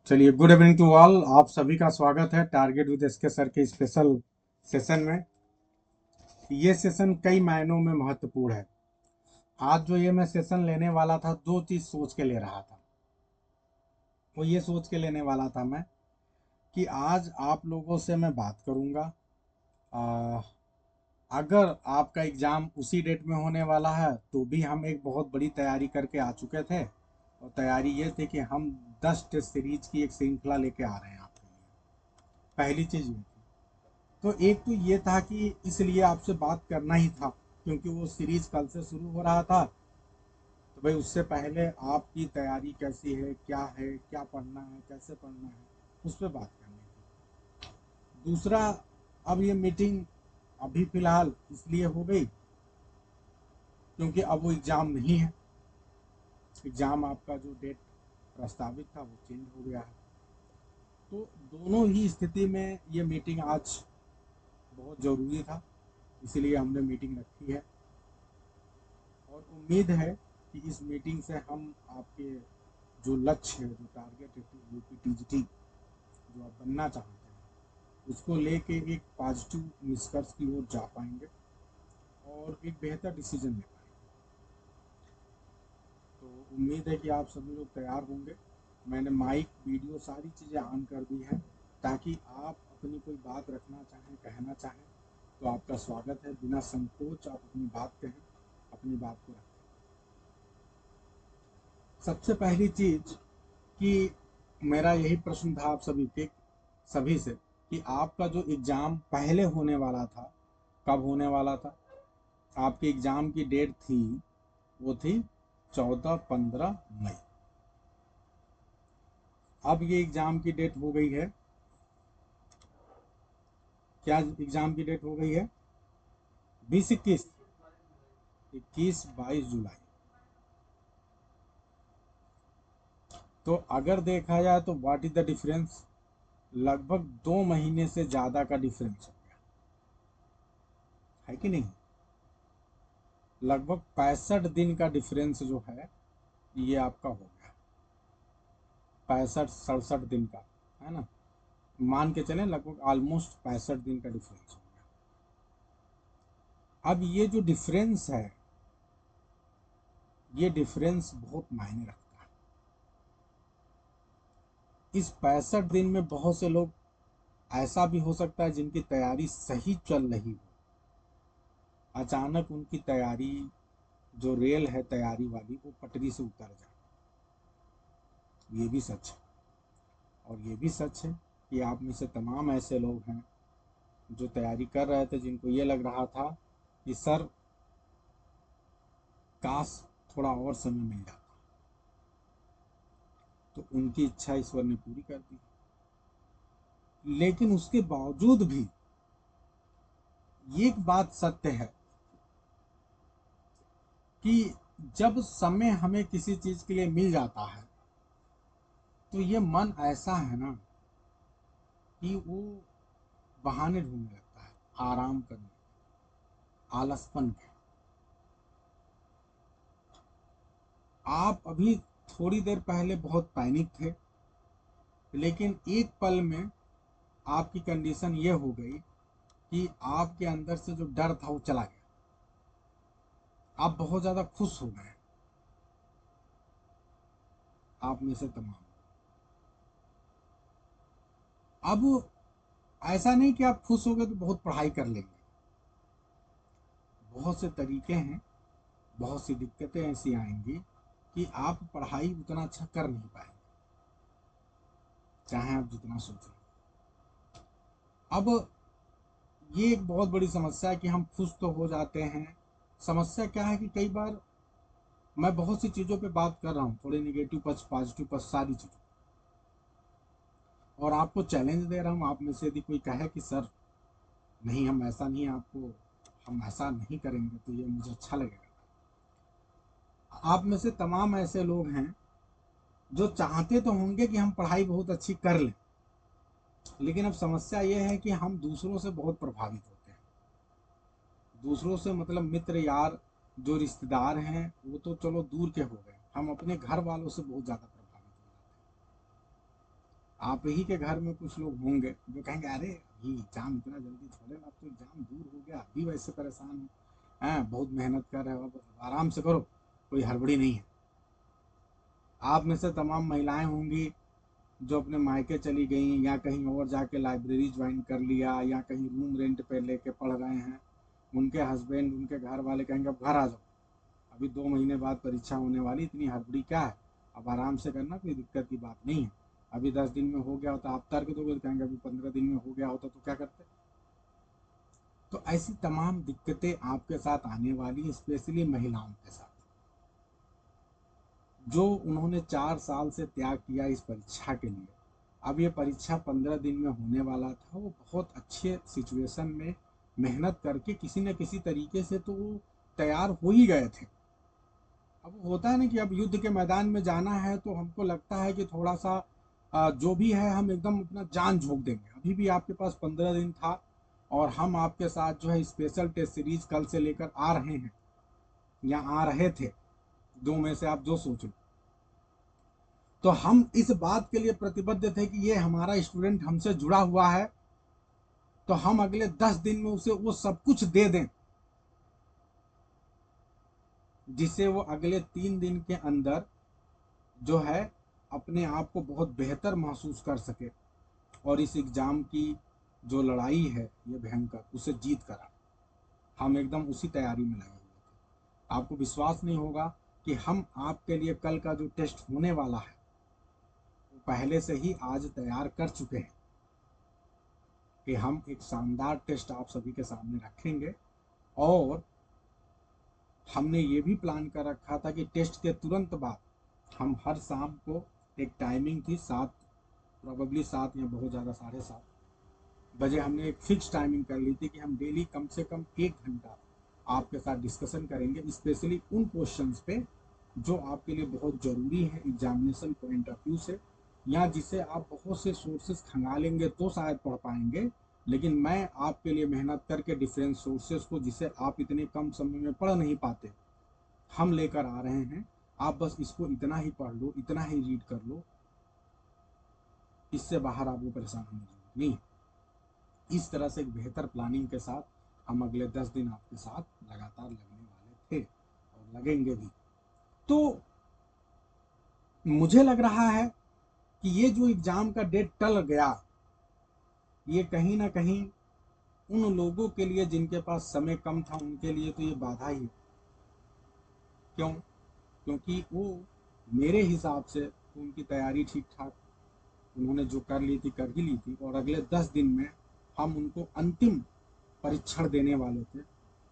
चलिए, good evening to all. आप सभी का स्वागत है टारगेट विद एसके सर के स्पेशल सेशन में। ये सेशन कई मायनों में महत्वपूर्ण है। आज जो ये मैं सेशन लेने वाला था, दो चीज सोच के ले रहा था। वो ये सोच के लेने वाला था मैं कि आज आप लोगों से मैं बात करूंगा। आ, अगर आपका एग्ज़ाम उसी डेट में होने वाला है तो भी हम एक बहुत बड़ी तैयारी करके आ चुके थे, और तैयारी ये थी कि हम 10 टेस्ट सीरीज की एक श्रृंखला लेके आ रहे हैं आपके लिए। पहली चीज़ ये थी। तो एक तो ये था कि इसलिए आपसे बात करना ही था, क्योंकि वो सीरीज कल से शुरू हो रहा था। तो भाई उससे पहले आपकी तैयारी कैसी है, क्या पढ़ना है, कैसे पढ़ना है, उस पर बात करनी थी। दूसरा, अब ये मीटिंग अभी फिलहाल इसलिए हो गई क्योंकि अब वो एग्ज़ाम नहीं है। एग्ज़ाम आपका जो डेट प्रस्तावित था वो चेंज हो गया है। तो दोनों ही स्थिति में ये मीटिंग आज बहुत ज़रूरी था, इसीलिए हमने मीटिंग रखी है। और उम्मीद है कि इस मीटिंग से हम आपके जो लक्ष्य है, जो टारगेट है यूपी टीजीटी जो आप बनना चाहते हैं, उसको लेके एक पॉजिटिव निष्कर्ष की ओर जा पाएंगे और एक बेहतर डिसीजन ले पाएंगे। तो उम्मीद है कि आप सभी लोग तैयार होंगे। मैंने माइक, वीडियो सारी चीज़ें ऑन कर दी है, ताकि आप अपनी कोई बात रखना चाहें, कहना चाहें तो आपका स्वागत है। बिना संकोच आप अपनी बात कहें, अपनी बात को रखें। सबसे पहली चीज कि मेरा यही प्रश्न था आप सभी से कि आपका जो एग्ज़ाम पहले होने वाला था, कब होने वाला था? आपकी एग्ज़ाम की डेट थी, वो थी 14-15 मई। अब ये एग्ज़ाम की डेट हो गई है, क्या एग्ज़ाम की डेट हो गई है? 20-21, 21-22 जुलाई। तो अगर देखा जाए तो व्हाट इज द डिफरेंस? लगभग 2 महीने से ज़्यादा का डिफरेंस हो गया है कि नहीं? लगभग 65 दिन का डिफरेंस जो है ये आपका हो गया। 65-67 दिन का, है ना? मान के चलें लगभग ऑलमोस्ट 65 दिन का डिफरेंस हो गया। अब ये जो डिफरेंस है, ये डिफरेंस बहुत मायने रखता है। इस 65 दिन में बहुत से लोग, ऐसा भी हो सकता है जिनकी तैयारी सही चल रही हो, अचानक उनकी तैयारी, जो रेल है तैयारी वाली, वो पटरी से उतर जाए। ये भी सच है। और ये भी सच है कि आप में से तमाम ऐसे लोग हैं जो तैयारी कर रहे थे, जिनको ये लग रहा था कि सर काश थोड़ा और समय मिल जाता, तो उनकी इच्छा ईश्वर ने पूरी कर दी। लेकिन उसके बावजूद भी एक बात सत्य है कि जब समय हमें किसी चीज के लिए मिल जाता है तो ये मन ऐसा है ना कि वो बहाने ढूंढने लगता है, आराम करने, आलसपन के। आप अभी थोड़ी देर पहले बहुत पैनिक थे, लेकिन एक पल में आपकी कंडीशन ये हो गई कि आपके अंदर से जो डर था वो चला गया। आप बहुत ज़्यादा खुश हो गए, आप में से तमाम। अब ऐसा नहीं कि आप खुश हो गए तो बहुत पढ़ाई कर लेंगे। बहुत से तरीके हैं, बहुत सी दिक्कतें ऐसी आएंगी कि आप पढ़ाई उतना अच्छा कर नहीं पाएंगे, चाहे आप जितना सोचें। अब ये एक बहुत बड़ी समस्या है कि हम खुश तो हो जाते हैं। समस्या क्या है कि कई बार मैं बहुत सी चीज़ों पे बात कर रहा हूँ, थोड़े निगेटिव पक्ष, पॉजिटिव पक्ष, सारी चीज़ों, और आपको चैलेंज दे रहा हूँ। आप में से यदि कोई कहे कि सर नहीं, हम ऐसा नहीं, आपको हम ऐसा नहीं करेंगे, तो ये मुझे अच्छा लगेगा। आप में से तमाम ऐसे लोग हैं जो चाहते तो होंगे कि हम पढ़ाई बहुत अच्छी कर लें, लेकिन अब समस्या ये है कि हम दूसरों से बहुत प्रभावित होते हैं। दूसरों से मतलब मित्र, यार, जो रिश्तेदार हैं वो तो चलो दूर के हो गए, हम अपने घर वालों से बहुत ज़्यादा प्रभावित हो जाते हैं। आप ही के घर में कुछ लोग होंगे जो कहेंगे अरे अभी एग्जाम इतना जल्दी थोड़े ना, अब तो एग्जाम दूर हो गया, अभी वैसे परेशान हो हैं, बहुत मेहनत कर रहे हो, अब आराम से करो, कोई हड़बड़ी नहीं है। आप में से तमाम महिलाएं होंगी जो अपने मायके चली गई या कहीं और जाके लाइब्रेरी ज्वाइन कर लिया या कहीं रूम रेंट पे लेके पढ़ रहे हैं। उनके हस्बैंड, उनके घर वाले कहेंगे अब घर आ जाओ, अभी 2 महीने बाद परीक्षा होने वाली, इतनी हड़बड़ी क्या है, अब आराम से करना, कोई दिक्कत की बात नहीं है। अभी 10 दिन में हो गया होता, आप तर्क दोगे तो कहेंगे अभी 15 दिन में हो गया होता तो क्या करते। तो ऐसी तमाम दिक्कतें आपके साथ आने वाली, स्पेशली महिलाओं के साथ, जो उन्होंने 4 साल से त्याग किया इस परीक्षा के लिए। अब ये परीक्षा 15 दिन में होने वाला था, वो बहुत अच्छे सिचुएशन में मेहनत करके किसी न किसी तरीके से तो वो तैयार हो ही गए थे। अब होता है ना कि अब युद्ध के मैदान में जाना है तो हमको लगता है कि थोड़ा सा जो भी है हम एकदम अपना जान झोंक देंगे। अभी भी आपके पास 15 दिन था और हम आपके साथ जो है स्पेशल टेस्ट सीरीज कल से लेकर आ रहे हैं या आ रहे थे, दो में से आप जो सोच लो। तो हम इस बात के लिए प्रतिबद्ध थे कि ये हमारा स्टूडेंट हमसे जुड़ा हुआ है, तो हम अगले 10 दिन में उसे वो सब कुछ दे दें जिससे वो अगले 3 दिन के अंदर जो है अपने आप को बहुत बेहतर महसूस कर सके और इस एग्ज़ाम की जो लड़ाई है ये भयंकर, उसे जीत कर आए। हम एकदम उसी तैयारी में लगे हुए थे। आपको विश्वास नहीं होगा कि हम आपके लिए कल का जो टेस्ट होने वाला है वो पहले से ही आज तैयार कर चुके हैं कि हम एक शानदार टेस्ट आप सभी के सामने रखेंगे। और हमने ये भी प्लान कर रखा था कि टेस्ट के तुरंत बाद हम हर शाम को, एक टाइमिंग थी 7, प्रोबेबली 7 या बहुत ज़्यादा 7:30 बजे, हमने एक फिक्स टाइमिंग कर ली थी कि हम डेली कम से कम 1 घंटा आपके साथ डिस्कशन करेंगे, स्पेशली उन क्वेश्चंस पे जो आपके लिए बहुत ज़रूरी है एग्जामिनेशन पॉइंट ऑफ व्यू से, या जिसे आप बहुत से सोर्सेज खंगालेंगे तो शायद पढ़ पाएंगे, लेकिन मैं आपके लिए मेहनत करके डिफरेंट सोर्सेज को जिसे आप इतने कम समय में पढ़ नहीं पाते, हम लेकर आ रहे हैं। आप बस इसको इतना ही पढ़ लो, इतना ही रीड कर लो, इससे बाहर आपको परेशान होने की जरूरत नहीं है। इस तरह से एक बेहतर प्लानिंग के साथ हम अगले 10 दिन आपके साथ लगातार लगने वाले थे और लगेंगे भी। तो मुझे लग रहा है कि ये जो एग्जाम का डेट टल गया, ये कहीं ना कहीं उन लोगों के लिए जिनके पास समय कम था उनके लिए तो ये बाधा ही है। क्यों? क्योंकि वो मेरे हिसाब से तो उनकी तैयारी ठीक ठाक, उन्होंने जो कर ली थी कर ही ली थी, और अगले 10 दिन में हम उनको अंतिम परीक्षण देने वाले थे,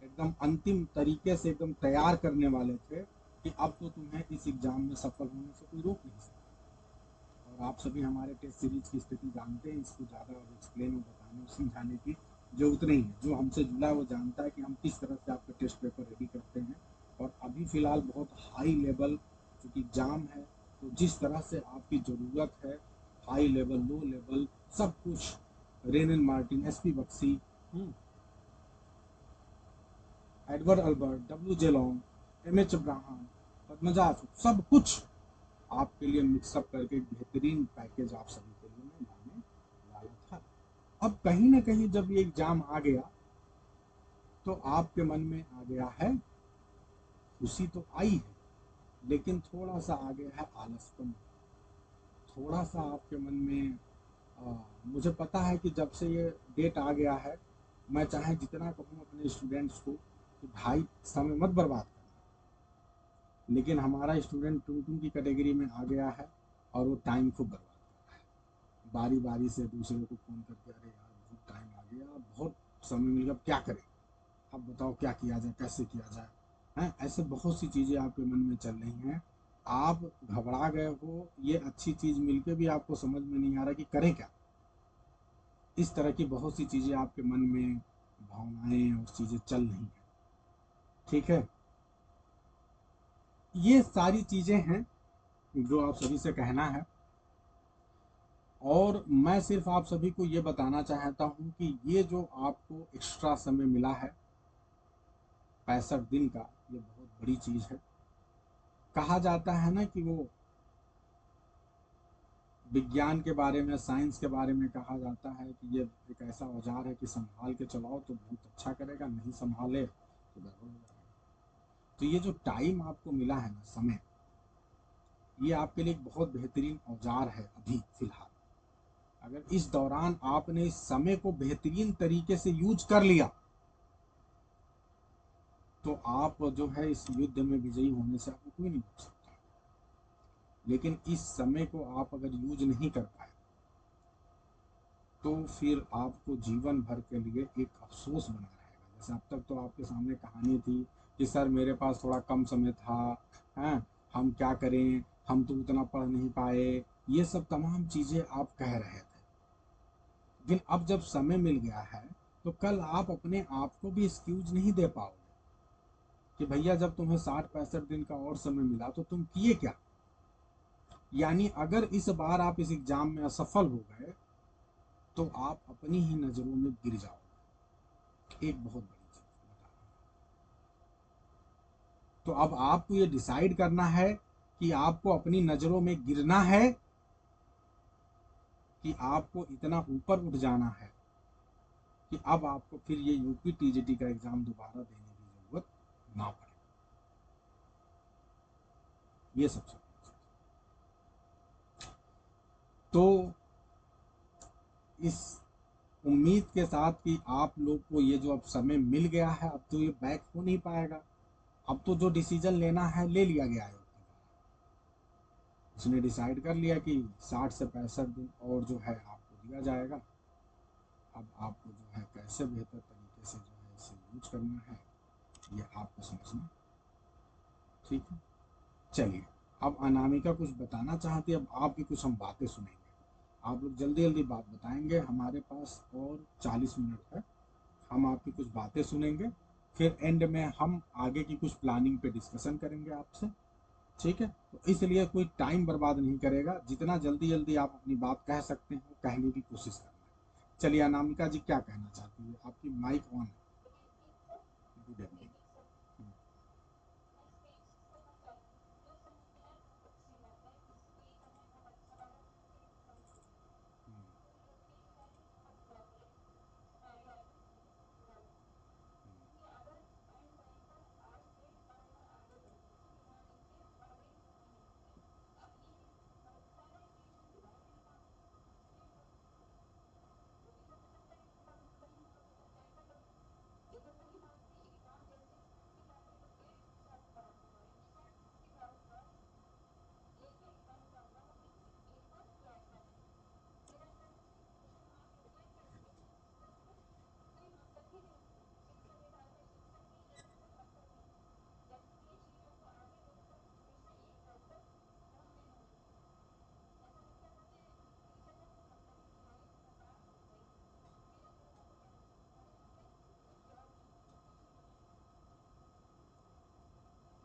एकदम अंतिम तरीके से एकदम तैयार करने वाले थे कि अब तो तुम्हें इस एग्ज़ाम में सफल होने से कोई रोक नहीं सकता। और आप सभी हमारे टेस्ट सीरीज की स्थिति जानते हैं, इसको ज़्यादा और एक्सप्लेन और बताने और समझाने की जरूरत नहीं है। जो हमसे जुड़ा है वो जानता है कि हम किस तरह से आपके टेस्ट पेपर रेडी करते हैं। और अभी फ़िलहाल बहुत हाई लेवल चूँकि एग्ज़ाम है, तो जिस तरह से आपकी ज़रूरत है, हाई लेवल, लो लेवल, सब कुछ, Renan Martin, S P Bakshi, Edward Albert, W Jelong, M H Abraham, Padmaja, सब कुछ आपके लिए मिक्सअप करके एक बेहतरीन पैकेज आप सभी के लिए मैं लाने वाला था। अब कहीं ना कहीं जब ये एग्जाम आ गया तो आपके मन में आ गया है, खुशी तो आई है, लेकिन थोड़ा सा आ गया है आलसपन, थोड़ा सा आपके मन में मुझे पता है कि जब से ये डेट आ गया है, मैं चाहे जितना कहूँ अपने स्टूडेंट्स को कि भाई समय मत बर्बाद करना, लेकिन हमारा स्टूडेंट टुन टुन की कैटेगरी में आ गया है और वो टाइम खूब बर्बाद कर रहा है, बारी बारी से दूसरे को फ़ोन करके अरे यार बहुत टाइम आ गया, बहुत समय मिल गया, अब क्या करें, अब बताओ क्या किया जाए, कैसे किया जाए, हैं, ऐसे बहुत सी चीज़ें आपके मन में चल रही हैं। आप घबरा गए हो, ये अच्छी चीज़ मिलके भी आपको समझ में नहीं आ रहा कि करें क्या। इस तरह की बहुत सी चीज़ें आपके मन में, भावनाएं और चीज़ें चल रही हैं। ठीक है, ये सारी चीज़ें हैं जो आप सभी से कहना है। और मैं सिर्फ आप सभी को ये बताना चाहता हूँ कि ये जो आपको एक्स्ट्रा समय मिला है 65 दिन का, ये बहुत बड़ी चीज़ है। कहा जाता है ना कि वो विज्ञान के बारे में, साइंस के बारे में कहा जाता है कि ये एक ऐसा औजार है कि संभाल के चलाओ तो बहुत अच्छा करेगा, नहीं संभाले तो गड़बड़ हो जाएगा। तो ये जो टाइम आपको मिला है ना, समय, ये आपके लिए एक बहुत बेहतरीन औजार है अभी फिलहाल। अगर इस दौरान आपने इस समय को बेहतरीन तरीके से यूज कर लिया तो आप जो है इस युद्ध में विजयी होने से आपको कोई नहीं रोक सकता। लेकिन इस समय को आप अगर यूज नहीं कर पाए तो फिर आपको जीवन भर के लिए एक अफसोस बना रहेगा। जैसे अब तक तो आपके सामने कहानी थी कि सर मेरे पास थोड़ा कम समय था, हैं, हम क्या करें, हम तो उतना पढ़ नहीं पाए, ये सब तमाम चीज़ें आप कह रहे थे। लेकिन अब जब समय मिल गया है तो कल आप अपने आप को भी एक्सक्यूज नहीं दे पाओगे कि भैया जब तुम्हें 60-65 दिन का और समय मिला तो तुम किए क्या। यानी अगर इस बार आप इस एग्जाम में असफल हो गए तो आप अपनी ही नजरों में गिर जाओगे। एक बहुत बड़ी चीज बता रहा हूं। तो अब आपको ये डिसाइड करना है कि आपको अपनी नजरों में गिरना है कि आपको इतना ऊपर उठ जाना है कि अब आपको फिर ये यूपी टीजीटी का एग्जाम दोबारा देने की जरूरत ना पड़े। ये सबसे बड़ी चीज। तो इस उम्मीद के साथ कि आप लोग को ये जो अब समय मिल गया है, अब तो ये बैक हो नहीं पाएगा। अब तो जो डिसीजन लेना है ले लिया गया है। उसने डिसाइड कर लिया कि 60 से 65 दिन और जो है आपको दिया जाएगा। अब आपको जो है कैसे बेहतर तरीके से जो है इसे यूज करना है ये आपको समझना। ठीक है, चलिए अब अनामिका कुछ बताना चाहती है, अब आपकी कुछ हम बातें सुनेंगे। आप लोग जल्दी जल्दी बात बताएंगे, हमारे पास और 40 मिनट है। हम आपकी कुछ बातें सुनेंगे, फिर एंड में हम आगे की कुछ प्लानिंग पे डिस्कशन करेंगे आपसे। ठीक है, तो इसलिए कोई टाइम बर्बाद नहीं करेगा, जितना जल्दी जल्दी आप अपनी बात कह सकते हैं कहने की कोशिश करना है। चलिए अनामिका जी क्या कहना चाहती है, आपकी माइक ऑन है। Good evening.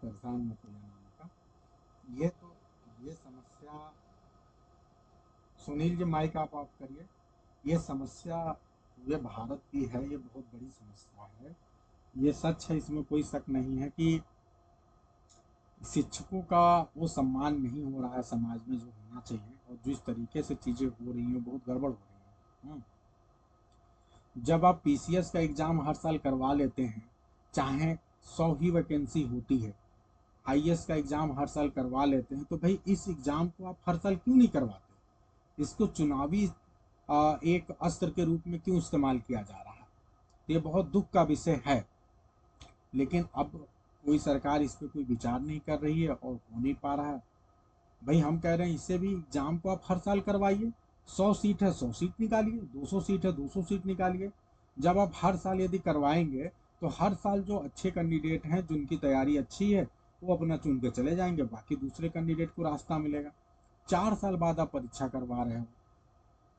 परेशान मत होइए अनामिका, ये तो ये समस्या, सुनील जी माइक आप ऑफ करिए। ये समस्या पूरे भारत की है, ये बहुत बड़ी समस्या है। ये सच है, इसमें कोई शक नहीं है कि शिक्षकों का वो सम्मान नहीं हो रहा है समाज में जो होना चाहिए, और जिस तरीके से चीज़ें हो रही हैं बहुत गड़बड़ हो रही हैं। जब आप पीसीएस का एग्ज़ाम हर साल करवा लेते हैं, चाहे 100 ही वैकेंसी होती है, आईएएस का एग्ज़ाम हर साल करवा लेते हैं, तो भाई इस एग्ज़ाम को आप हर साल क्यों नहीं करवाते? इसको चुनावी एक अस्त्र के रूप में क्यों इस्तेमाल किया जा रहा है? ये बहुत दुख का विषय है। लेकिन अब कोई सरकार इस पे कोई विचार नहीं कर रही है और हो नहीं पा रहा है। भाई हम कह रहे हैं इससे भी एग्जाम को आप हर साल करवाइए। 100 सीट है 100 सीट निकालिए, 200 सीट है 200 सीट निकालिए। जब आप हर साल यदि करवाएंगे तो हर साल जो अच्छे कैंडिडेट हैं जिनकी तैयारी अच्छी है वो अपना चुन के चले जाएंगे, बाकी दूसरे कैंडिडेट को रास्ता मिलेगा। 4 साल बाद आप परीक्षा करवा रहे हो।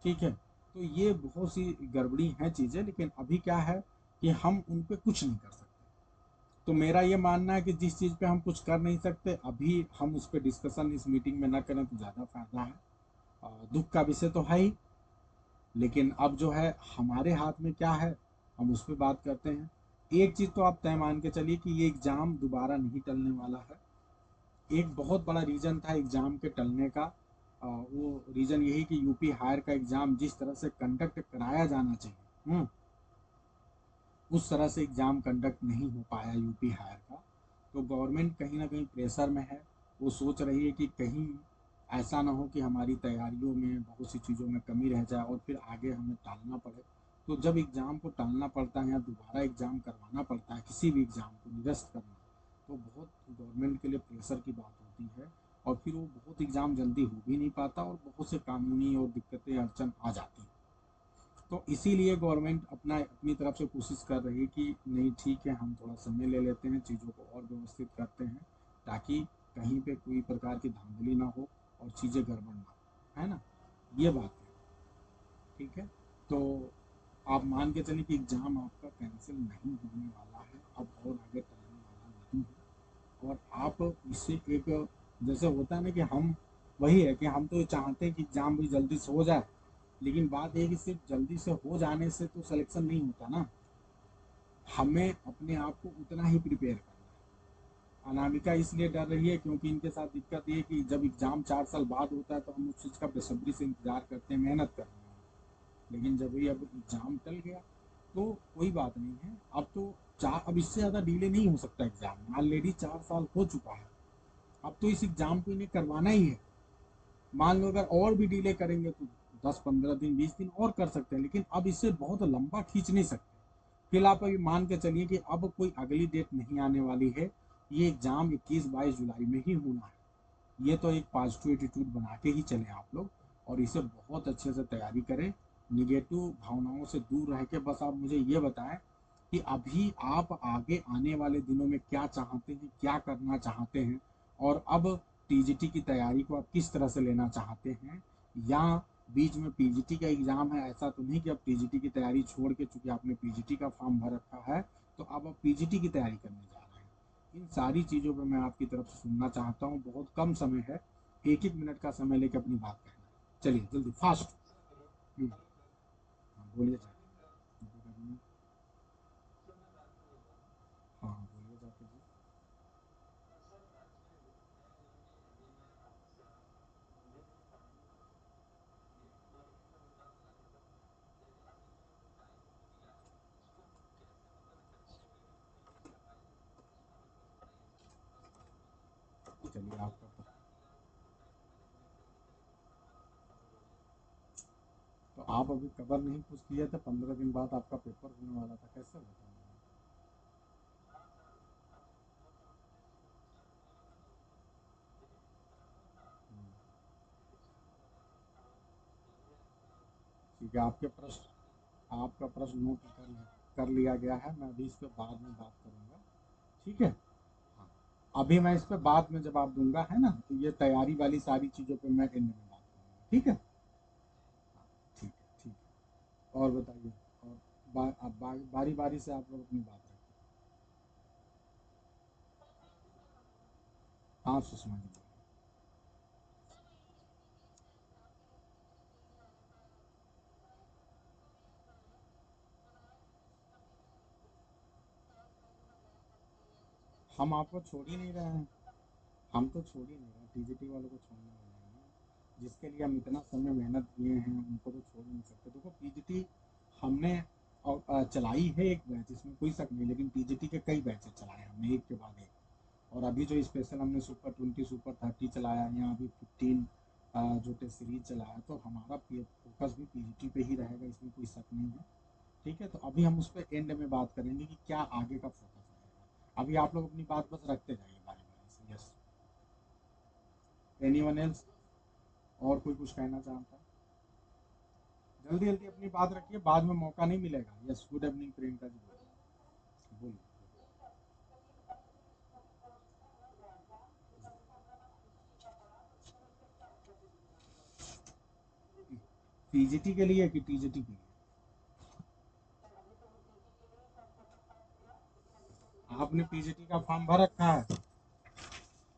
ठीक है, तो ये बहुत सी गड़बड़ी हैं चीज़ें, लेकिन अभी क्या है कि हम उन पे कुछ नहीं कर सकते। तो मेरा ये मानना है कि जिस चीज़ पे हम कुछ कर नहीं सकते अभी हम उस पर डिस्कशन इस मीटिंग में ना करें तो ज़्यादा फायदा है। दुख का विषय तो है ही, लेकिन अब जो है हमारे हाथ में क्या है, हम उस पर बात करते हैं। एक चीज़ तो आप तय मान के चलिए कि ये एग्ज़ाम दोबारा नहीं टलने वाला है। एक बहुत बड़ा रीज़न था एग्ज़ाम के टलने का, वो रीज़न यही कि यूपी हायर का एग्ज़ाम जिस तरह से कंडक्ट कराया जाना चाहिए, उस तरह से एग्ज़ाम कंडक्ट नहीं हो पाया यूपी हायर का। तो गवर्नमेंट कहीं ना कहीं प्रेशर में है। वो सोच रही है कि कहीं ऐसा ना हो कि हमारी तैयारियों में बहुत सी चीज़ों में कमी रह जाए और फिर आगे हमें टालना पड़े। तो जब एग्ज़ाम को टालना पड़ता है या दोबारा एग्ज़ाम करवाना पड़ता है, किसी भी एग्ज़ाम को निरस्त करना, तो बहुत गवर्नमेंट के लिए प्रेशर की बात होती है। और फिर वो बहुत एग्ज़ाम जल्दी हो भी नहीं पाता और बहुत से कानूनी और दिक्कतें अड़चन आ जाती हैं। तो इसीलिए गवर्नमेंट अपनी तरफ से कोशिश कर रही है कि नहीं ठीक है, हम थोड़ा समय ले लेते हैं, चीज़ों को और व्यवस्थित करते हैं, ताकि कहीं पे कोई प्रकार की धांधली ना हो और चीज़ें गड़बड़ ना हो, है ना। ये बात है, ठीक है। तो आप मान के चलिए कि एग्ज़ाम आपका कैंसिल नहीं होने वाला है, अब और आगे टलने वाला नहीं है। और आप इससे एक, जैसे होता है ना कि हम, वही है कि हम तो चाहते हैं कि एग्ज़ाम भी जल्दी से हो जाए, लेकिन बात ये है कि सिर्फ जल्दी से हो जाने से तो सिलेक्शन नहीं होता ना। हमें अपने आप को उतना ही प्रिपेयर करना है। अनामिका इसलिए डर रही है क्योंकि इनके साथ दिक्कत ये है कि जब एग्ज़ाम 4 साल बाद होता है तो हम उस चीज़ का बेसब्री से इंतजार करते हैं, मेहनत करते हैं। लेकिन जब भी अब एग्ज़ाम टल गया तो कोई बात नहीं है। अब तो चार, अब इससे ज़्यादा डिले नहीं हो सकता एग्ज़ाम में। ऑलरेडी 4 साल हो चुका है। अब तो इस एग्ज़ाम को इन्हें करवाना ही है। मान लो अगर और भी डिले करेंगे तो 10-15 दिन 20 दिन और कर सकते हैं, लेकिन अब इसे बहुत लंबा खींच नहीं सकते। फिर आप अभी मान के चलिए कि अब कोई अगली डेट नहीं आने वाली है। ये एग्ज़ाम 21-22 जुलाई में ही होना है। ये तो एक पॉजिटिव एटीट्यूड बना के ही चलें आप लोग, और इसे बहुत अच्छे से तैयारी करें। निगेटिव भावनाओं से दूर रह के बस आप मुझे ये बताएं कि अभी आप आगे आने वाले दिनों में क्या चाहते हैं, क्या करना चाहते हैं, और अब टीजीटी की तैयारी को आप किस तरह से लेना चाहते हैं। या बीच में पीजीटी का एग्ज़ाम है, ऐसा तो नहीं कि अब टीजीटी की तैयारी छोड़ के, चूंकि आपने पीजीटी का फॉर्म भर रखा है तो अब आप पीजीटी की तैयारी करने जा रहे हैं। इन सारी चीज़ों पर मैं आपकी तरफ से सुनना चाहता हूँ। बहुत कम समय है, एक एक मिनट का समय लेकर अपनी बात कहना है। चलिए जल्दी फास्ट। हाँ बोलिए जाके। हाँ हाँ बोलिए जाके जी। चलिए आपका, तो आप अभी कवर नहीं कुछ किए थे, 15 दिन बाद आपका पेपर होने वाला था, कैसे होता है। ठीक है, आपका प्रश्न नोट कर लिया गया है। मैं अभी इस पे बाद में बात करूंगा, ठीक है। हाँ, अभी मैं इस पे बाद में जवाब दूंगा, है ना। तो ये तैयारी वाली सारी चीज़ों पे मैं एंड में बात करूंगा, ठीक है। हाँ, ठीक है ठीक है। और बताइए। और अब बारी बारी से आप लोग अपनी बात रखें। हाँ सुषमा जी बोलिए। हम आपको छोड़ ही नहीं रहे हैं। हम तो छोड़ ही नहीं रहे, टीजीटी वालों को छोड़ने वाले नहीं हैं। जिसके लिए हम इतना समय मेहनत किए हैं उनको तो छोड़ नहीं सकते। देखो पीजीटी हमने चलाई है एक बैच, इसमें कोई शक नहीं, लेकिन पीजीटी के कई बैचेस चलाए हमने एक के बाद एक। और अभी जो स्पेशल हमने सुपर 20 सुपर 30 चलाया, या अभी 15 जो टेस्ट सीरीज चलाया, तो हमारा फोकस भी पीजीटी पे ही रहेगा, इसमें कोई शक नहीं है। ठीक है, तो अभी हम उस पर एंड में बात करेंगे कि क्या आगे का फोकस रहेगा। अभी आप लोग अपनी बात बस रखते जाइए बारी बारी से। यस, एनीवन एल्स, और कोई कुछ कहना चाहता है। जल्दी जल्दी अपनी बात रखिए, बाद में मौका नहीं मिलेगा। Yes, good evening Priyanka ji, बोलिए बोलिए। पीजीटी के लिए कि टीजीटी के लिए। आपने पीजीटी का फॉर्म भर रखा है।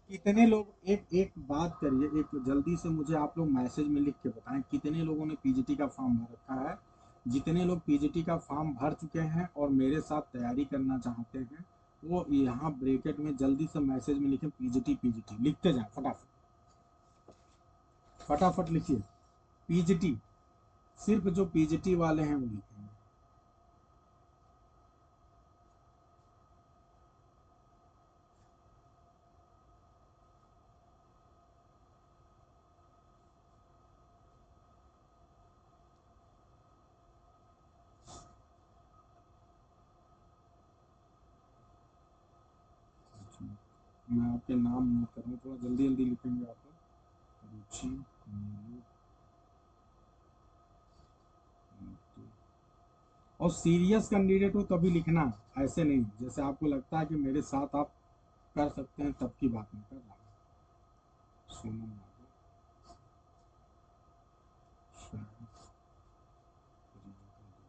कितने लोग, एक एक बात करिए, एक जल्दी से मुझे आप लोग मैसेज में लिख के बताएं कितने लोगों ने पीजीटी का फॉर्म भर रखा है। जितने लोग पीजीटी का फॉर्म भर चुके हैं और मेरे साथ तैयारी करना चाहते हैं, वो यहाँ ब्रैकेट में जल्दी से मैसेज में लिखें पीजीटी, पीजीटी लिखते जाएं फटाफट। फटाफट लिखिए। पीजीटी, सिर्फ जो पीजीटी वाले हैं वो लिखेंगे। मैं आपके नाम नोट कर रहा हूँ, थोड़ा जल्दी जल्दी लिखेंगे आप लोग। रुचि, नीलू, नीतू। और सीरियस कैंडिडेट हो तभी लिखना, ऐसे नहीं जैसे आपको लगता है कि मेरे साथ आप कर सकते हैं तब की बात नहीं कर रहा हूँ। सोनम यादव, शायद, प्रियंका दुबे,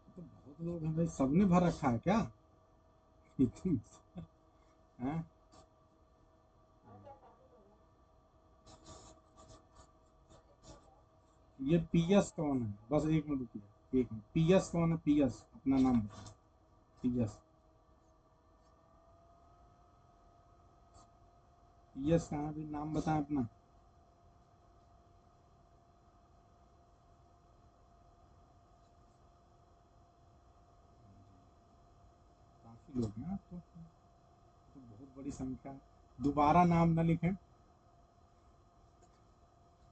तो बहुत लोग हैं भाई, सबने भर रखा है क्या? इतनी हैं? ये पीएस कौन है? बस एक मिनट रुकिए, एक मिनट। पीएस कौन है? पीएस अपना नाम बताओ। पीएस, पीएस कहाँ है भाई? नाम बताएं अपना। काफी लोग हैं तो बहुत बड़ी संख्या है। दोबारा नाम न लिखें।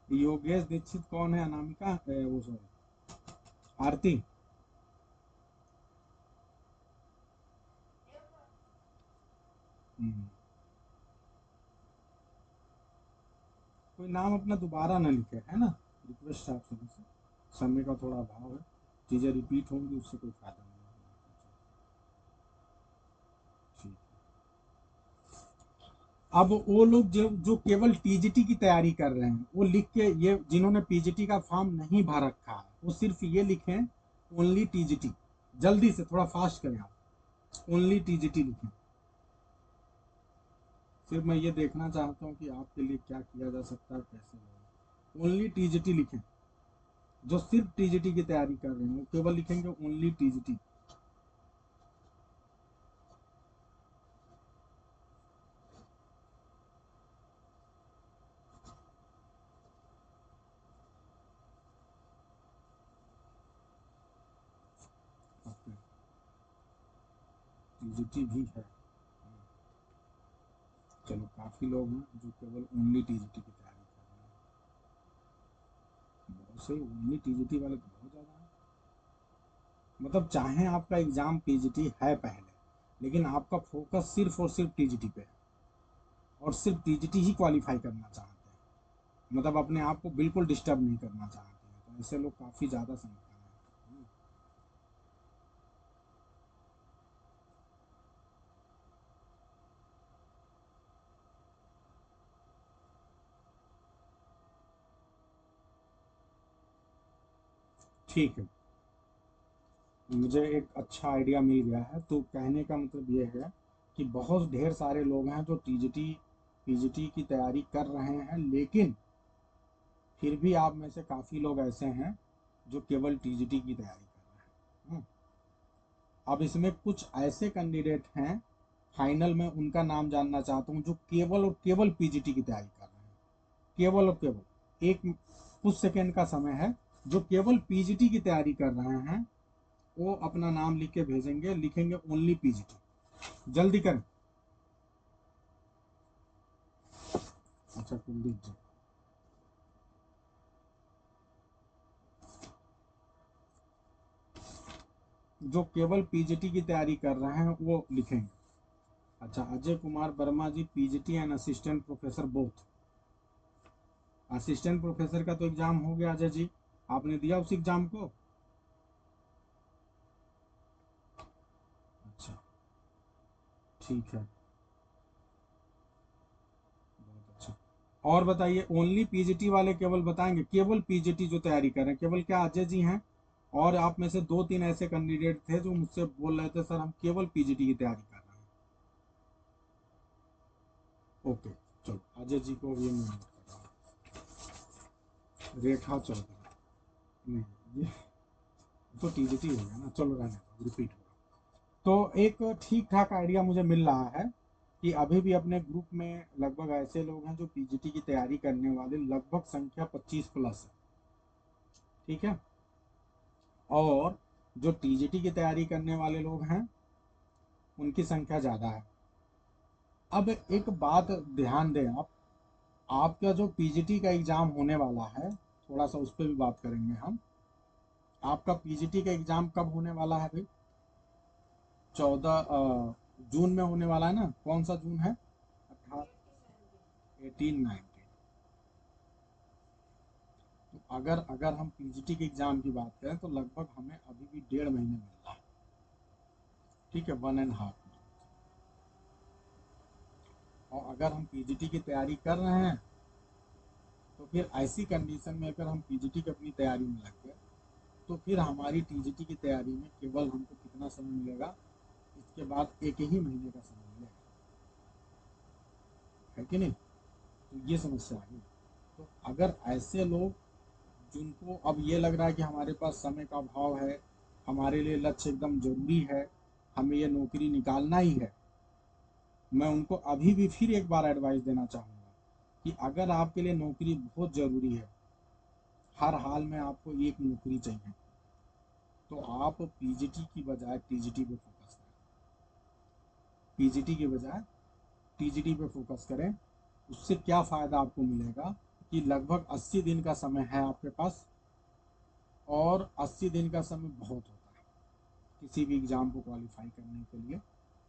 योगेश दीक्षित कौन है? अनामिका वो सॉरी, आरती। हम्म, कोई नाम अपना दोबारा ना लिखे, है ना? रिक्वेस्ट है आप सभी से, समय का थोड़ा अभाव है, चीजें रिपीट होंगी उससे कोई फायदा नहीं है। ठीक। अब वो लोग जो जो केवल टीजीटी की तैयारी कर रहे हैं वो लिख के, ये जिन्होंने पीजीटी का फॉर्म नहीं भर रखा है वो सिर्फ ये लिखें ओनली टीजीटी। जल्दी से थोड़ा फास्ट करें आप, ओनली टीजीटी लिखें। फिर मैं ये देखना चाहता हूँ कि आपके लिए क्या किया जा सकता है, कैसे होगा। ओनली टीजीटी लिखें। जो सिर्फ टीजीटी की तैयारी कर रहे हैं वो केवल लिखेंगे ओनली टीजीटी। टीजीटी भी है। चलो काफी लोग हैं जो केवल ओनली टीजीटी की तैयारी कर रहे हैं। बहुत सही, ओनली टीजीटी वाले तो बहुत ज्यादा हैं। मतलब चाहे आपका एग्जाम पीजीटी है पहले, लेकिन आपका फोकस सिर्फ और सिर्फ टीजीटी पे है और सिर्फ टीजीटी ही क्वालिफाई करना चाहते हैं, मतलब अपने आप को बिल्कुल डिस्टर्ब नहीं करना चाहते हैं, तो ऐसे लोग काफी ज्यादा संख्या में हैं। ठीक है, मुझे एक अच्छा आइडिया मिल गया है। तो कहने का मतलब ये है कि बहुत ढेर सारे लोग हैं जो टीजीटी पीजीटी की तैयारी कर रहे हैं, लेकिन फिर भी आप में से काफ़ी लोग ऐसे हैं जो केवल टीजीटी की तैयारी कर रहे हैं। अब इसमें कुछ ऐसे कैंडिडेट हैं, फाइनल में उनका नाम जानना चाहता हूँ, जो केवल और केवल पीजीटी की तैयारी कर रहे हैं। केवल और केवल एक कुछ सेकेंड का समय है। जो केवल पीजीटी की तैयारी कर रहे हैं वो अपना नाम लिख के भेजेंगे, लिखेंगे ओनली पीजीटी। जल्दी करें। अच्छा, कुलदीप जी। जो केवल पीजीटी की तैयारी कर रहे हैं वो लिखेंगे। अच्छा, Ajay Kumar Verma ji, PGT and assistant professor both. Assistant professor का तो एग्जाम हो गया अजय जी, आपने दिया उस एग्जाम को? अच्छा, ठीक है, बहुत अच्छा। और बताइए, ओनली पीजीटी वाले केवल बताएंगे, केवल पीजीटी जो तैयारी कर रहे हैं, केवल क्या अजय जी हैं? और आप में से दो तीन ऐसे कैंडिडेट थे जो मुझसे बोल रहे थे सर हम केवल पीजीटी की तैयारी कर रहे हैं। ओके, चलो अजय जी को ये मैं नोट कर रहा हूँ। रेखा चौधरी, नहीं, ये तो टीजीटी हो गया ना, चलो रहने दो, रिपीट हो। तो एक ठीक ठाक आइडिया मुझे मिल रहा है कि अभी भी अपने ग्रुप में लगभग ऐसे लोग हैं जो पीजीटी की तैयारी करने वाले, लगभग संख्या 25 प्लस है। ठीक है। और जो टीजीटी की तैयारी करने वाले लोग हैं उनकी संख्या ज़्यादा है। अब एक बात ध्यान दें आप, आपका जो पीजीटी का एग्ज़ाम होने वाला है, थोड़ा सा उस पर भी बात करेंगे हम। आपका पीजीटी का एग्ज़ाम कब होने वाला है भाई? 14 जून में होने वाला है ना? कौन सा जून है? 18-19। तो अगर अगर हम पीजीटी के एग्ज़ाम की बात करें तो लगभग हमें अभी भी 1.5 महीने मिल रहा है। ठीक है, 1.5 मंथ। और अगर हम पीजीटी की तैयारी कर रहे हैं तो फिर ऐसी कंडीशन में अगर हम पीजीटी की अपनी तैयारी में लग गए तो फिर हमारी टीजीटी की तैयारी में केवल हमको कितना समय मिलेगा? इसके बाद 1 ही महीने का समय मिलेगा, है कि नहीं? तो ये समस्या है। तो अगर ऐसे लोग जिनको अब ये लग रहा है कि हमारे पास समय का अभाव है, हमारे लिए लक्ष्य एकदम जरूरी है, हमें ये नौकरी निकालना ही है, मैं उनको अभी भी फिर एक बार एडवाइस देना चाहूँगा कि अगर आपके लिए नौकरी बहुत ज़रूरी है, हर हाल में आपको एक नौकरी चाहिए, तो आप पीजीटी की बजाय टीजीटी पे फोकस करें। पीजीटी की बजाय टीजीटी पे फोकस करें। उससे क्या फ़ायदा आपको मिलेगा कि लगभग 80 दिन का समय है आपके पास, और 80 दिन का समय बहुत होता है किसी भी एग्ज़ाम को क्वालिफाई करने के लिए।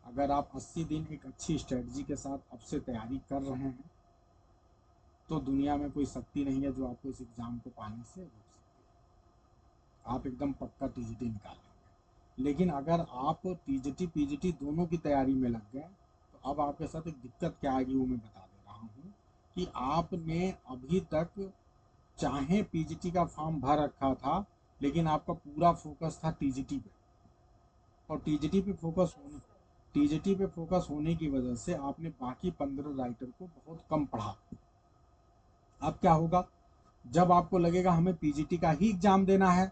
अगर आप 80 दिन एक अच्छी स्ट्रेटजी के साथ अब से तैयारी कर रहे हैं तो दुनिया में कोई शक्ति नहीं है जो आपको इस एग्ज़ाम को पाने से रोक सकती है। आप एकदम पक्का टीजीटी निकाल लेंगे। लेकिन अगर आप टीजीटी पीजीटी दोनों की तैयारी में लग गए तो अब आपके साथ एक दिक्कत क्या आएगी वो मैं बता दे रहा हूँ कि आपने अभी तक चाहे पीजीटी का फॉर्म भर रखा था, लेकिन आपका पूरा फोकस था टीजीटी पे। और टीजीटी पे फोकस होने की वजह से आपने बाकी 15 राइटर को बहुत कम पढ़ा। अब क्या होगा? जब आपको लगेगा हमें पीजीटी का ही एग्जाम देना है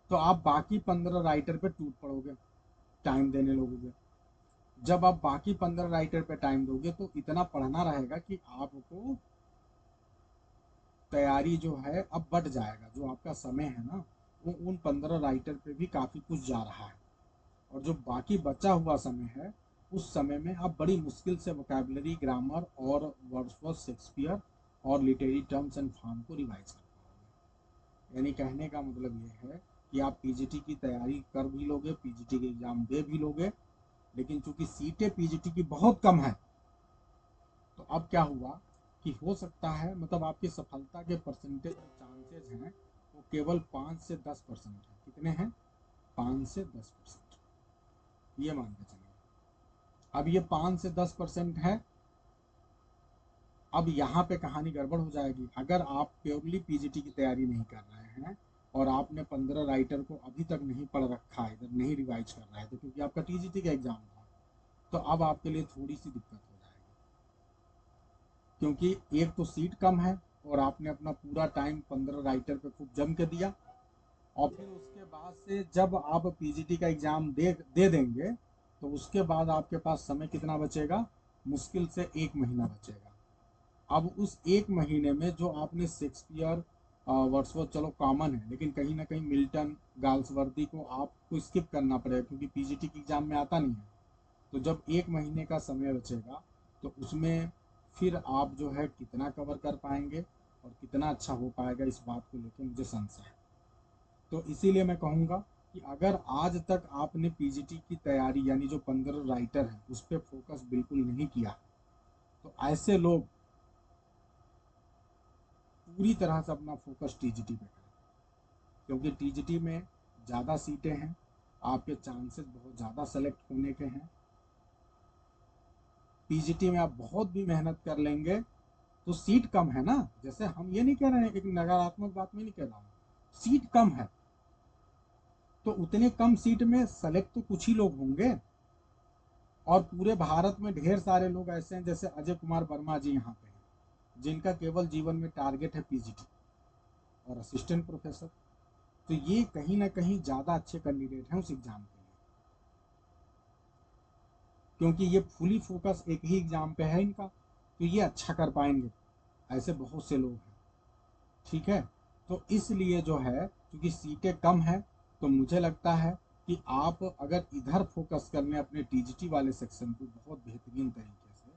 तो आप बाकी 15 राइटर पे टूट पड़ोगे, टाइम देने लगोगे। जब आप बाकी 15 राइटर पे टाइम दोगे तो इतना पढ़ना रहेगा कि आपको तैयारी जो है अब बढ़ जाएगा। जो आपका समय है ना, वो उन 15 राइटर पे भी काफ़ी कुछ जा रहा है। और जो बाकी बचा हुआ समय है उस समय में आप बड़ी मुश्किल से वोकैबुलरी, ग्रामर और वर्ड्सवर्थ, शेक्सपियर और लिटरेरी टर्म्स एंड फॉर्म को रिवाइज कर पाओगे। यानी कहने का मतलब ये है कि आप पीजीटी की तैयारी कर भी लोगे, पीजीटी के एग्ज़ाम दे भी लोगे, लेकिन चूंकि सीटें पीजीटी की बहुत कम है तो अब क्या हुआ कि हो सकता है, मतलब आपकी सफलता के परसेंटेज चांसेज हैं वो केवल 5 से 10% है। कितने हैं? 5 से 10%। ये मान के चलिए। अब ये 5 से 10% है। अब यहाँ पे कहानी गड़बड़ हो जाएगी। अगर आप प्योरली पीजीटी की तैयारी नहीं कर रहे हैं और आपने 15 राइटर को अभी तक नहीं पढ़ रखा है, इधर नहीं रिवाइज कर रहा है, तो क्योंकि आपका टीजीटी का एग्जाम था, तो अब आपके लिए थोड़ी सी दिक्कत हो जाएगी। क्योंकि एक तो सीट कम है और आपने अपना पूरा टाइम 15 राइटर पे खूब जम के दिया, और फिर उसके बाद से जब आप पीजीटी का एग्ज़ाम दे देंगे तो उसके बाद आपके पास समय कितना बचेगा? मुश्किल से 1 महीना बचेगा। अब उस 1 महीने में जो आपने शेक्सपियर, वर्ड्सवर्थ चलो कॉमन है, लेकिन कहीं ना कहीं मिल्टन, गाल्सवर्दी को आपको स्किप करना पड़ेगा क्योंकि पीजीटी के एग्ज़ाम में आता नहीं है। तो जब 1 महीने का समय बचेगा तो उसमें फिर आप जो है कितना कवर कर पाएंगे और कितना अच्छा हो पाएगा, इस बात को लेकर मुझे संशय है। तो इसीलिए मैं कहूँगा कि अगर आज तक आपने पीजीटी की तैयारी यानी जो 15 राइटर हैं उस पर फोकस बिल्कुल नहीं किया तो ऐसे लोग पूरी तरह से अपना फोकस टीजीटी पे करें, क्योंकि टीजीटी में ज़्यादा सीटें हैं, आपके चांसेस बहुत ज़्यादा सेलेक्ट होने के हैं। पीजीटी में आप बहुत भी मेहनत कर लेंगे तो सीट कम है ना, जैसे हम ये नहीं कह रहे हैं, एक नकारात्मक बात मैं नहीं कह रहा हूँ, सीट कम है तो उतने कम सीट में सेलेक्ट तो कुछ ही लोग होंगे। और पूरे भारत में ढेर सारे लोग ऐसे हैं, जैसे अजय कुमार वर्मा जी यहाँ पे हैं, जिनका केवल जीवन में टारगेट है पीजीटी और असिस्टेंट प्रोफेसर। तो ये कहीं ना कहीं ज़्यादा अच्छे कैंडिडेट हैं उस एग्ज़ाम के लिए, क्योंकि ये फुली फोकस एक ही एग्ज़ाम पे है इनका, तो ये अच्छा कर पाएंगे। ऐसे बहुत से लोग हैं, ठीक है। तो इसलिए जो है, क्योंकि सीटें कम है, तो मुझे लगता है कि आप अगर इधर फोकस कर लें अपने टीजीटी वाले सेक्शन को बहुत बेहतरीन तरीके से,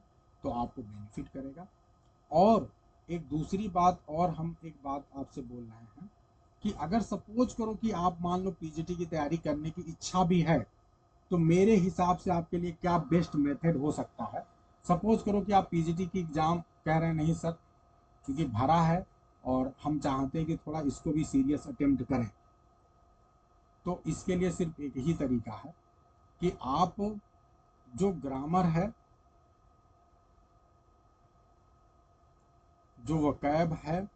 तो आपको बेनिफिट करेगा। और एक दूसरी बात, और हम एक बात आपसे बोल रहे हैं कि अगर सपोज करो कि आप मान लो पीजीटी की तैयारी करने की इच्छा भी है, तो मेरे हिसाब से आपके लिए क्या बेस्ट मेथड हो सकता है। सपोज करो कि आप पीजीटी की एग्ज़ाम कह रहे हैं नहीं सर क्योंकि भरा है और हम चाहते हैं कि थोड़ा इसको भी सीरियस अटेम्प्ट करें, तो इसके लिए सिर्फ एक ही तरीका है कि आप जो ग्रामर है, जो वकैब है,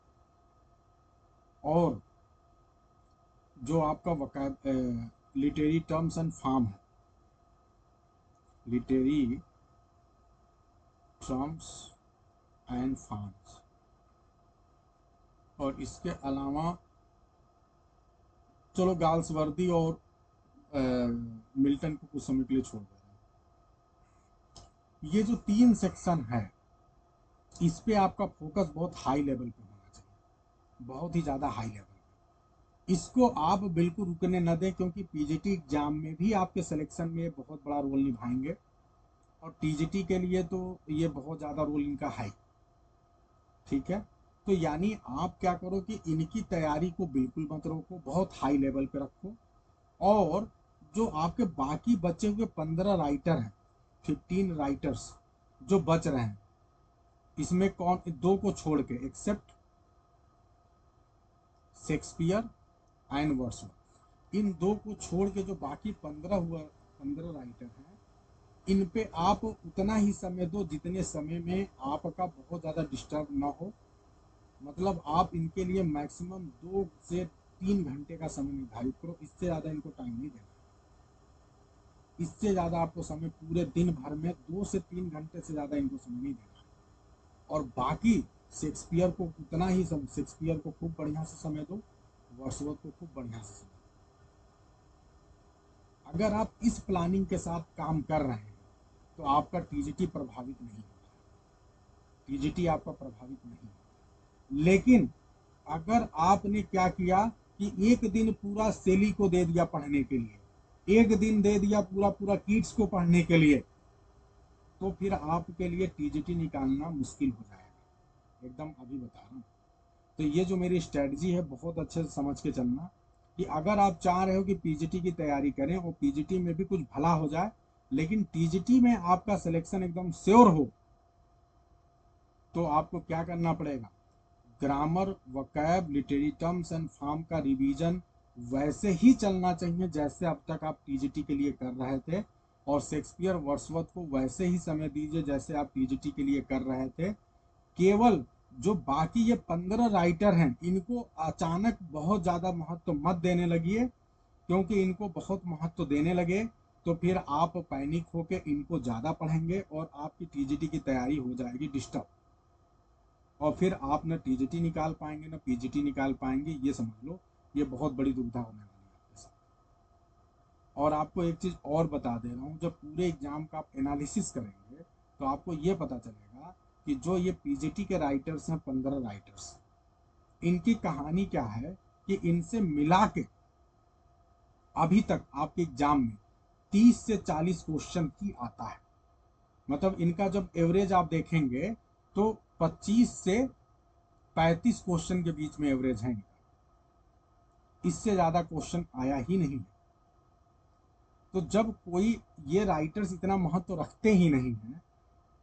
और जो आपका vocab literary terms and form है, लिटरेरी टर्म्स एंड फॉर्म्स, और इसके अलावा चलो गाल्सवर्दी और मिल्टन को कुछ समय के लिए छोड़ दे रहे हैं। ये जो 3 सेक्शन है, इस पे आपका फोकस बहुत हाई लेवल पे होना चाहिए, बहुत ही ज़्यादा हाई लेवल पे। इसको आप बिल्कुल रुकने न दें, क्योंकि पीजीटी एग्जाम में भी आपके सिलेक्शन में बहुत बड़ा रोल निभाएंगे, और टीजीटी के लिए तो ये बहुत ज़्यादा रोल इनका है, ठीक है। तो यानी आप क्या करो कि इनकी तैयारी को बिल्कुल मत रोको, बहुत हाई लेवल पे रखो। और जो आपके बाकी बचे हुए 15 राइटर हैं, 15 राइटर्स जो बच रहे हैं, इसमें कौन, 2 को छोड़ के, एक्सेप्ट शेक्सपियर एंड वर्ड्सवर्थ, इन 2 को छोड़ के जो बाकी 15 राइटर हैं, इन पे आप उतना ही समय दो जितने समय में आपका बहुत ज़्यादा डिस्टर्ब ना हो। मतलब आप इनके लिए मैक्सिमम 2 से 3 घंटे का समय निर्धारित करो, इससे ज़्यादा इनको टाइम नहीं देना। इससे ज़्यादा आपको समय पूरे दिन भर में 2 से 3 घंटे से ज़्यादा इनको समय नहीं देना। और बाकी शेक्सपियर को उतना ही शेक्सपियर को खूब बढ़िया से समय दो, वर्ड्सवर्थ को खूब बढ़िया से समय दो। अगर आप इस प्लानिंग के साथ काम कर रहे हैं तो आपका टीजीटी प्रभावित नहीं होगा, टीजीटी आपका प्रभावित नहीं होगा। लेकिन अगर आपने क्या किया कि एक दिन पूरा सेली को दे दिया पढ़ने के लिए, एक दिन दे दिया पूरा पूरा किड्स को पढ़ने के लिए, तो फिर आपके लिए टीजीटी निकालना मुश्किल हो जाएगा, एकदम अभी बता रहा हूँ। तो ये जो मेरी स्ट्रेटजी है, बहुत अच्छे से समझ के चलना कि अगर आप चाह रहे हो कि पीजीटी की तैयारी करें और पीजीटी में भी कुछ भला हो जाए, लेकिन टीजीटी में आपका सिलेक्शन एकदम श्योर हो, तो आपको क्या करना पड़ेगा, grammar, vocab, literary terms and form का रिवीजन वैसे ही चलना चाहिए जैसे अब तक आप टीजीटी के लिए कर रहे थे, और शेक्सपियर वर्ड्सवर्थ को वैसे ही समय दीजिए जैसे आप टीजीटी के लिए कर रहे थे। केवल जो बाकी ये 15 राइटर हैं, इनको अचानक बहुत ज़्यादा महत्व मत देने लगिए, क्योंकि इनको बहुत महत्व देने लगे तो फिर आप पैनिक होकर इनको ज़्यादा पढ़ेंगे और आपकी टीजीटी की तैयारी हो जाएगी डिस्टर्ब, और फिर आप न टीजीटी निकाल पाएंगे न पीजीटी निकाल पाएंगे। ये समझ लो, ये बहुत बड़ी दुविधा होने वाली है आपके साथ। और आपको एक चीज़ और बता दे रहा हूँ, जब पूरे एग्जाम का आप एनालिसिस करेंगे तो आपको ये पता चलेगा कि जो ये पीजीटी के राइटर्स हैं, 15 राइटर्स, इनकी कहानी क्या है कि इनसे मिला के अभी तक आपके एग्जाम में 30 से 40 क्वेश्चन ही आता है। मतलब इनका जब एवरेज आप देखेंगे तो 25 से 35 क्वेश्चन के बीच में एवरेज है इनका, इससे ज़्यादा क्वेश्चन आया ही नहीं है। तो जब कोई, ये राइटर्स इतना महत्व रखते ही नहीं है,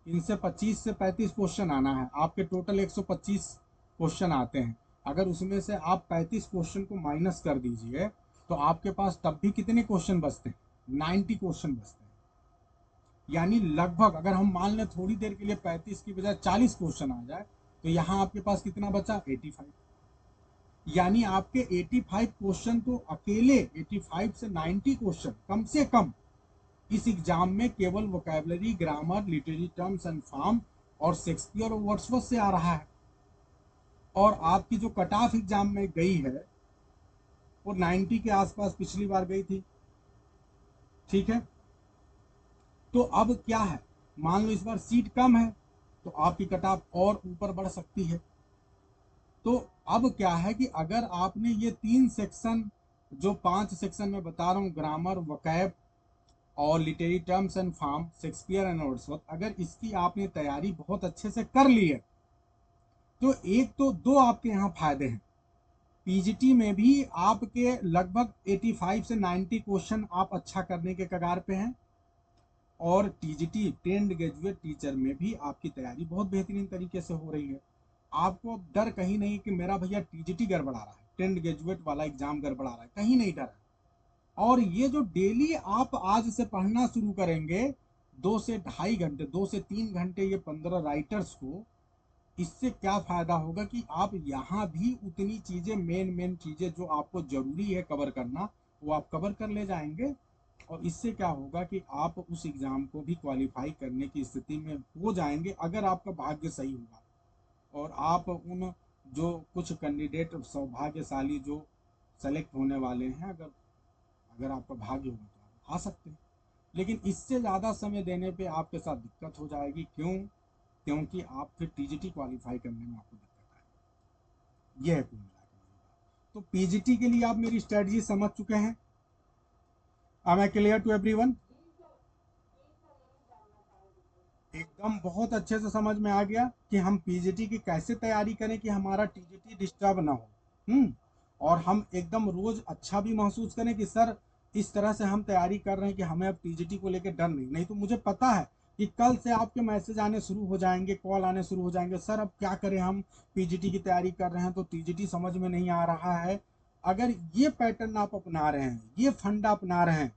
इनसे 25 से 35 क्वेश्चन आना है, आपके टोटल 125 क्वेश्चन आते हैं, अगर उसमें से आप 35 क्वेश्चन को माइनस कर दीजिए तो आपके पास तब भी कितने क्वेश्चन बचते हैं, 90 क्वेश्चन बचते हैं। यानी लगभग अगर हम मान लें थोड़ी देर के लिए 35 की बजाय 40 क्वेश्चन आ जाए, तो यहाँ आपके पास कितना बचा, 85। यानी आपके 85 क्वेश्चन तो अकेले 85 से 90 क्वेश्चन कम से कम इस एग्जाम में केवल vocabulary, grammar, literary terms and form और शेक्सपियर और वर्ड्सवर्थ से आ रहा है। और आपकी जो कट ऑफ एग्जाम में गई है वो 90 के आसपास पिछली बार गई थी। ठीक है, तो अब क्या है, मान लो इस बार सीट कम है तो आपकी कट ऑफ और ऊपर बढ़ सकती है। तो अब क्या है कि अगर आपने ये 3 सेक्शन, जो 5 सेक्शन में बता रहा हूँ, ग्रामर, वोकैब और literary terms and form, Shakespeare and Wordsworth, अगर इसकी आपने तैयारी बहुत अच्छे से कर ली है तो एक तो दो आपके यहाँ फायदे हैं। पीजीटी में भी आपके लगभग 85 से 90 क्वेश्चन आप अच्छा करने के कगार पे हैं, और टीजीटी ट्रेंड ग्रेजुएट टीचर में भी आपकी तैयारी बहुत बेहतरीन तरीके से हो रही है। आपको अब डर कहीं नहीं कि मेरा भैया टीजीटी गड़बड़ा रहा है, ट्रेंड ग्रेजुएट वाला एग्जाम गड़बड़ा रहा है, कहीं नहीं डर है। और ये जो डेली आप आज से पढ़ना शुरू करेंगे, 2 से ढाई घंटे, 2 से 3 घंटे, ये 15 राइटर्स को, इससे क्या फायदा होगा कि आप यहाँ भी उतनी चीजें, मेन चीजें जो आपको जरूरी है कवर करना, वो आप कवर कर ले जाएंगे। और इससे क्या होगा कि आप उस एग्जाम को भी क्वालिफाई करने की स्थिति में हो जाएंगे, अगर आपका भाग्य सही होगा। और आप उन जो कुछ कैंडिडेट सौभाग्यशाली जो सेलेक्ट होने वाले हैं, अगर अगर आपका भाग्य होगा तो आप आ सकते हैं। लेकिन इससे ज़्यादा समय देने पे आपके साथ दिक्कत हो जाएगी। क्यों? क्योंकि आप फिर टीजीटी क्वालिफाई करने में आपको दिक्कत आएगी। ये है कुल मिला के मेरी बात। तो पीजीटी के लिए आप मेरी स्ट्रेटजी समझ चुके हैं। I am clear to everyone? एकदम बहुत अच्छे से समझ में आ गया कि हम पीजीटी की कैसे तैयारी करें कि हमारा टीजीटी डिस्टर्ब ना हो। और हम एकदम रोज अच्छा भी महसूस करें कि सर इस तरह से हम तैयारी कर रहे हैं कि हमें अब टीजीटी को लेकर डर नहीं। नहीं तो मुझे पता है कि कल से आपके मैसेज आने शुरू हो जाएंगे, कॉल आने शुरू हो जाएंगे, सर अब क्या करें, हम पीजीटी की तैयारी कर रहे हैं तो टीजीटी समझ में नहीं आ रहा है। अगर ये पैटर्न आप अपना रहे हैं, ये फंडा अपना रहे हैं,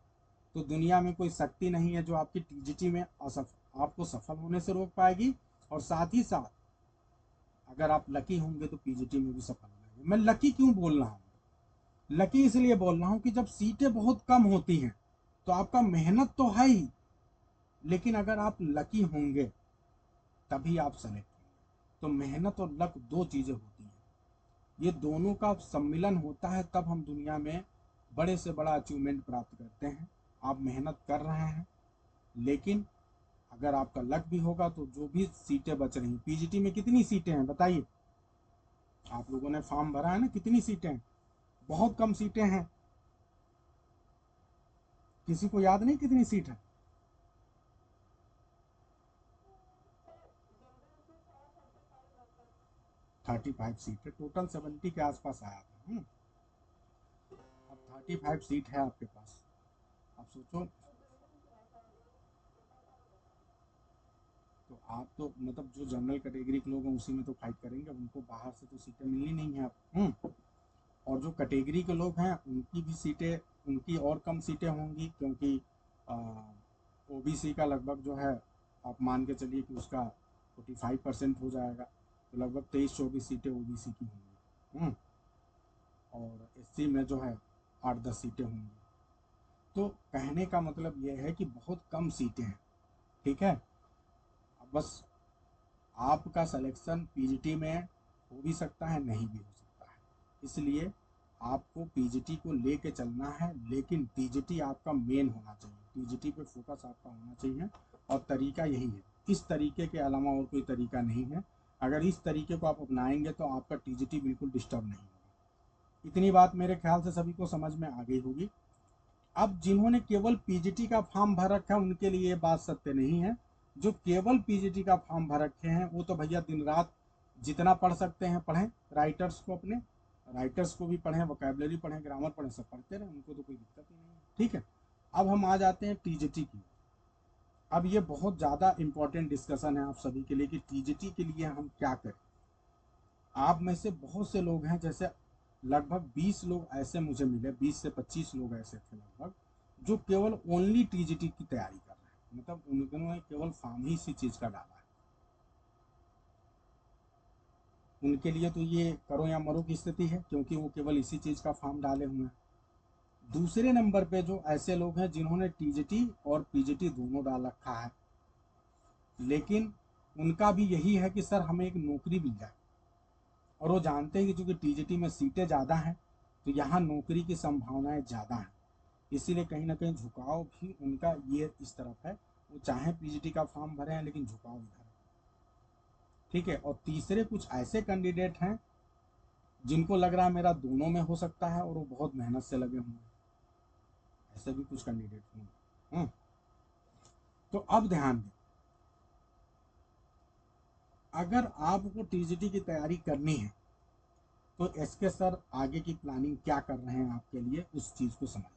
तो दुनिया में कोई शक्ति नहीं है जो आपकी टीजीटी में आपको सफल होने से रोक पाएगी। और साथ ही साथ अगर आप लकी होंगे तो पीजीटी में भी सफल हो जाएंगे। मैं लकी क्यों बोल रहा हूँ? लकी इसलिए बोल रहा हूँ कि जब सीटें बहुत कम होती हैं तो आपका मेहनत तो है ही, लेकिन अगर आप लकी होंगे तभी आप सेलेक्ट होंगे। तो मेहनत और लक दो चीजें होती हैं, ये दोनों का सम्मिलन होता है, तब हम दुनिया में बड़े से बड़ा अचीवमेंट प्राप्त करते हैं। आप मेहनत कर रहे हैं, लेकिन अगर आपका लक भी होगा तो जो भी सीटें बच रही हैं, पीजीटी में कितनी सीटें हैं बताइए? आप लोगों ने फॉर्म भरा है ना, कितनी सीटें हैं? बहुत कम सीटें हैं। किसी को याद नहीं कितनी सीट है? 35 सीट है, टोटल 70 के आसपास आया था। अब 35 सीट है आपके पास। आप सोचो, तो आप तो मतलब जो जनरल कैटेगरी के लोग हैं उसी में तो फाइट करेंगे, उनको बाहर से तो सीटें मिलनी नहीं है आप। और जो कैटेगरी के लोग हैं उनकी भी सीटें, उनकी और कम सीटें होंगी, क्योंकि ओबीसी का लगभग जो है, आप मान के चलिए कि उसका 45% हो जाएगा, तो लगभग 23-24 सीटें ओबीसी की होंगी। और एससी में जो है 8-10 सीटें होंगी। तो कहने का मतलब यह है कि बहुत कम सीटें हैं। ठीक है, अब बस आपका सिलेक्शन पीजीटी में हो भी सकता है, नहीं भी हो सकता है। इसलिए आपको पीजीटी को लेके चलना है, लेकिन टीजीटी आपका मेन होना चाहिए, टीजीटी पे फोकस आपका होना चाहिए। और तरीका यही है, इस तरीके के अलावा और कोई तरीका नहीं है। अगर इस तरीके को आप अपनाएंगे तो आपका टीजीटी बिल्कुल डिस्टर्ब नहीं होगा। इतनी बात मेरे ख्याल से सभी को समझ में आ गई होगी। अब जिन्होंने केवल पीजीटी का फॉर्म भर रखा है उनके लिए ये बात सत्य नहीं है। जो केवल पीजीटी का फॉर्म भर रखे हैं वो तो भैया दिन रात जितना पढ़ सकते हैं पढ़ें, राइटर्स को अपने राइटर्स को भी पढ़ें, वोकैबुलरी पढ़ें, ग्रामर पढ़ें, सब पढ़ते रहें, उनको तो कोई दिक्कत ही नहीं है। ठीक है, अब हम आ जाते हैं टीजीटी की। अब ये बहुत ज़्यादा इंपॉर्टेंट डिस्कशन है आप सभी के लिए कि टीजीटी के लिए हम क्या करें। आप में से बहुत से लोग हैं, जैसे लगभग 20 लोग ऐसे मुझे मिले, 20 से 25 लोग ऐसे थे लगभग, जो केवल ओनली टीजीटी की तैयारी कर रहे हैं, मतलब उन्होंने केवल फॉर्म ही इसी चीज़ का डाला है। उनके लिए तो ये करो या मरो की स्थिति है, क्योंकि वो केवल इसी चीज़ का फॉर्म डाले हुए हैं। दूसरे नंबर पे जो ऐसे लोग हैं जिन्होंने टीजीटी और पीजीटी दोनों डाल रखा है, लेकिन उनका भी यही है कि सर हमें एक नौकरी मिल जाए, और वो जानते हैं कि चूंकि टीजीटी में सीटें ज़्यादा हैं तो यहाँ नौकरी की संभावनाएं ज़्यादा हैं, इसीलिए कहीं ना कहीं झुकाव भी उनका ये इस तरफ है। वो चाहे पीजीटी का फॉर्म भरे हैं लेकिन झुकाव इधर है। ठीक है। और तीसरे कुछ ऐसे कैंडिडेट हैं जिनको लग रहा है मेरा दोनों में हो सकता है और वो बहुत मेहनत से लगे हुए हैं। ऐसे भी कुछ कैंडिडेट होंगे। तो अब ध्यान दें, अगर आपको टीजीटी की तैयारी करनी है तो एसके सर आगे की प्लानिंग क्या कर रहे हैं आपके लिए, उस चीज को समझना।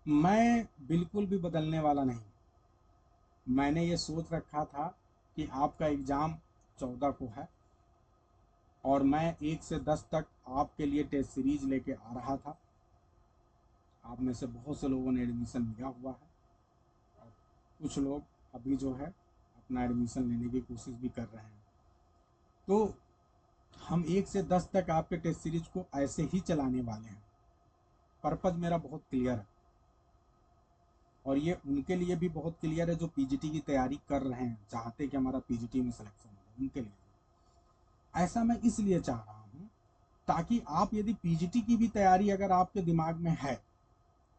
मैं बिल्कुल भी बदलने वाला नहीं। मैंने ये सोच रखा था कि आपका एग्जाम 14 को है और मैं 1 से 10 तक आपके लिए टेस्ट सीरीज लेके आ रहा था। आप में से बहुत से लोगों ने एडमिशन लिया हुआ है और कुछ लोग अभी जो है अपना एडमिशन लेने की कोशिश भी कर रहे हैं। तो हम 1 से 10 तक आपके टेस्ट सीरीज को ऐसे ही चलाने वाले हैं। पर्पज मेरा बहुत क्लियर है और ये उनके लिए भी बहुत क्लियर है जो पीजीटी की तैयारी कर रहे हैं, चाहते कि हमारा पीजीटी में सिलेक्शन हो जाए। उनके लिए ऐसा मैं इसलिए चाह रहा हूँ ताकि आप यदि पीजीटी की भी तैयारी अगर आपके दिमाग में है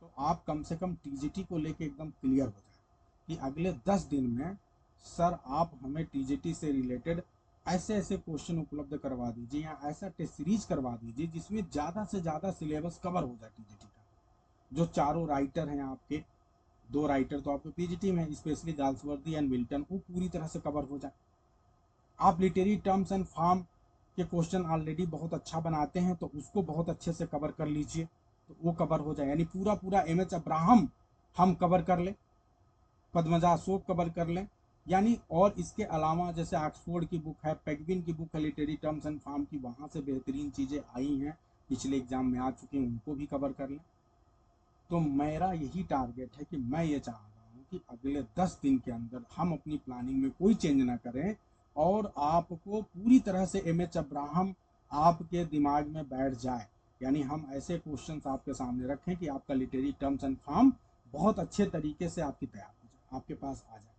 तो आप कम से कम टीजीटी को लेके एकदम क्लियर हो जाए कि अगले 10 दिन में सर आप हमें टीजीटी से रिलेटेड ऐसे ऐसे क्वेश्चन उपलब्ध करवा दीजिए या ऐसा टेस्ट सीरीज करवा दीजिए जिसमें ज़्यादा से ज़्यादा सिलेबस कवर हो जाए टीजीटी का। जो चारों राइटर हैं आपके, 2 राइटर तो आपके पीजीटी में, स्पेशली गाल्सवर्दी एंड मिल्टन, वो पूरी तरह से कवर हो जाए। आप लिटरेरी टर्म्स एंड फॉर्म के क्वेश्चन ऑलरेडी बहुत अच्छा बनाते हैं तो उसको बहुत अच्छे से कवर कर लीजिए, तो वो कवर हो जाए। यानी पूरा पूरा एमएच अब्राहम हम कवर कर लें, पद्मजा अशोक कवर कर लें। यानी और इसके अलावा जैसे ऑक्सफोर्ड की बुक है, पेगविन की बुक है लिटरेरी टर्म्स एंड फॉर्म की, वहाँ से बेहतरीन चीज़ें आई हैं, पिछले एग्जाम में आ चुकी हैं, उनको भी कवर कर लें। तो मेरा यही टारगेट है कि मैं ये चाह रहा हूँ कि अगले 10 दिन के अंदर हम अपनी प्लानिंग में कोई चेंज ना करें और आपको पूरी तरह से एमएच अब्राहम आपके दिमाग में बैठ जाए। यानी हम ऐसे क्वेश्चंस आपके सामने रखें कि आपका लिटरेरी टर्म्स एंड फॉर्म बहुत अच्छे तरीके से आपकी तैयार हो जाए, आपके पास आ जाए।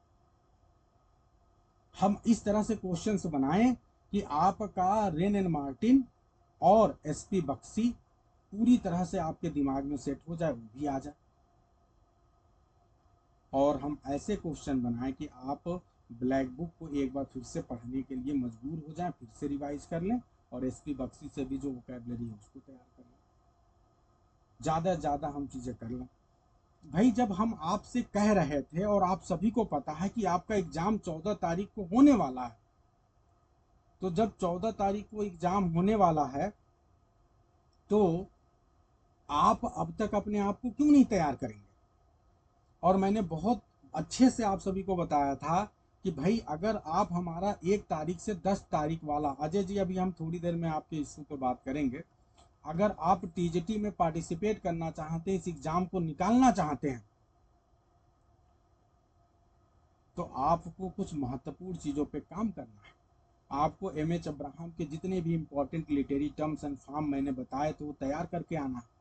हम इस तरह से क्वेश्चंस बनाएं कि आपका रेन एंड मार्टिन और एसपी बक्सी पूरी तरह से आपके दिमाग में सेट हो जाए, वो भी आ जाए। और हम ऐसे क्वेश्चन बनाएं कि आप ब्लैक बुक को एक बार फिर से पढ़ने के लिए मजबूर हो जाएं, फिर से रिवाइज कर लें और एसपी बक्सी से भी जो वोकैबलरी है उसको तैयार कर लें। ज़्यादा से ज़्यादा हम चीज़ें कर लें। भाई जब हम आपसे कह रहे थे और आप सभी को पता है कि आपका एग्ज़ाम 14 तारीख को होने वाला है, तो जब 14 तारीख को एग्ज़ाम होने वाला है तो आप अब तक अपने आप को क्यों नहीं तैयार करेंगे। और मैंने बहुत अच्छे से आप सभी को बताया था कि भाई अगर आप हमारा 1 तारीख से 10 तारीख वाला, अजय जी अभी हम थोड़ी देर में आपके इशू पे बात करेंगे, अगर आप टीजीटी में पार्टिसिपेट करना चाहते हैं, इस एग्जाम को निकालना चाहते हैं, तो आपको कुछ महत्वपूर्ण चीज़ों पे काम करना है। आपको एमएच अब्राहम के जितने भी important literary terms and form मैंने बताए तो वो तैयार करके आना है।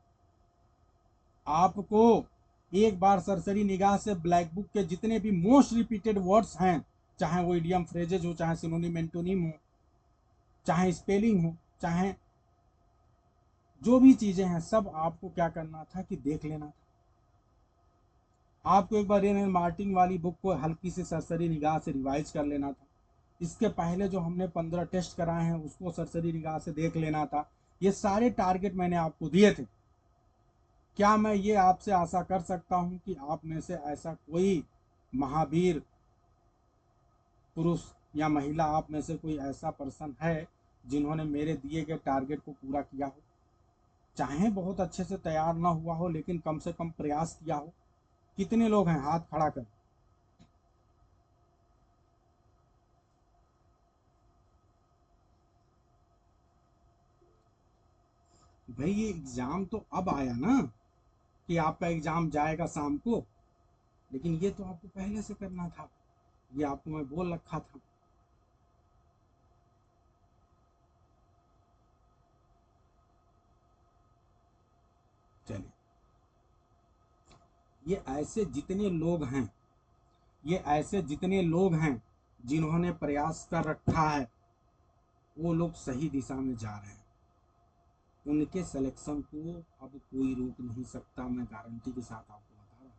आपको एक बार सरसरी निगाह से ब्लैक बुक के जितने भी मोस्ट रिपीटेड वर्ड्स हैं, चाहे वो इडियम फ्रेजेज हो, चाहे सिनोनिम एंटोनिम हो, चाहे स्पेलिंग हो, चाहे जो भी चीजें हैं, सब आपको क्या करना था कि देख लेना था। आपको एक बार रेन एंड मार्टिन वाली बुक को हल्की से सरसरी निगाह से रिवाइज कर लेना था। इसके पहले जो हमने 15 टेस्ट कराए हैं उसको सरसरी निगाह से देख लेना था। ये सारे टारगेट मैंने आपको दिए थे। क्या मैं ये आपसे आशा कर सकता हूं कि आप में से ऐसा कोई महावीर पुरुष या महिला, आप में से कोई ऐसा पर्सन है जिन्होंने मेरे दिए गए टारगेट को पूरा किया हो? चाहे बहुत अच्छे से तैयार ना हुआ हो लेकिन कम से कम प्रयास किया हो। कितने लोग हैं, हाथ खड़ा कर। भाई ये एग्जाम तो अब आया ना कि आपका एग्जाम जाएगा शाम को, लेकिन ये तो आपको पहले से करना था, ये आपको मैं बोल रखा था। चलिए, ये ऐसे जितने लोग हैं जिन्होंने प्रयास कर रखा है वो लोग सही दिशा में जा रहे हैं। उनके सिलेक्शन को अब कोई रोक नहीं सकता, मैं गारंटी के साथ आपको बता रहा हूँ।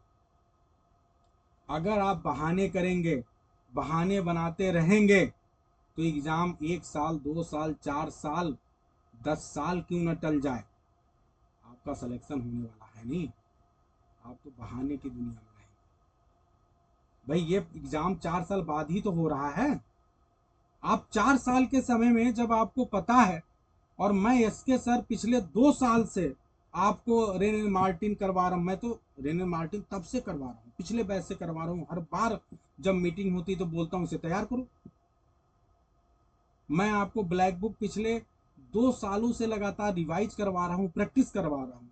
अगर आप बहाने करेंगे, बहाने बनाते रहेंगे, तो एग्जाम 1 साल 2 साल 4 साल 10 साल क्यों न टल जाए, आपका सिलेक्शन होने वाला है नहीं। आप तो बहाने की दुनिया में रहेंगे। भाई ये एग्जाम 4 साल बाद ही तो हो रहा है। आप 4 साल के समय में जब आपको पता है, और मैं एसके सर पिछले 2 साल से आपको रेने मार्टिन करवा रहा हूं। मैं तो रेने मार्टिन तब से करवा रहा हूँ, पिछले बैच से करवा रहा हूँ। हर बार जब मीटिंग होती तो बोलता हूँ इसे तैयार करो। मैं आपको ब्लैक बुक पिछले 2 सालों से लगातार रिवाइज करवा रहा हूँ, प्रैक्टिस करवा रहा हूँ।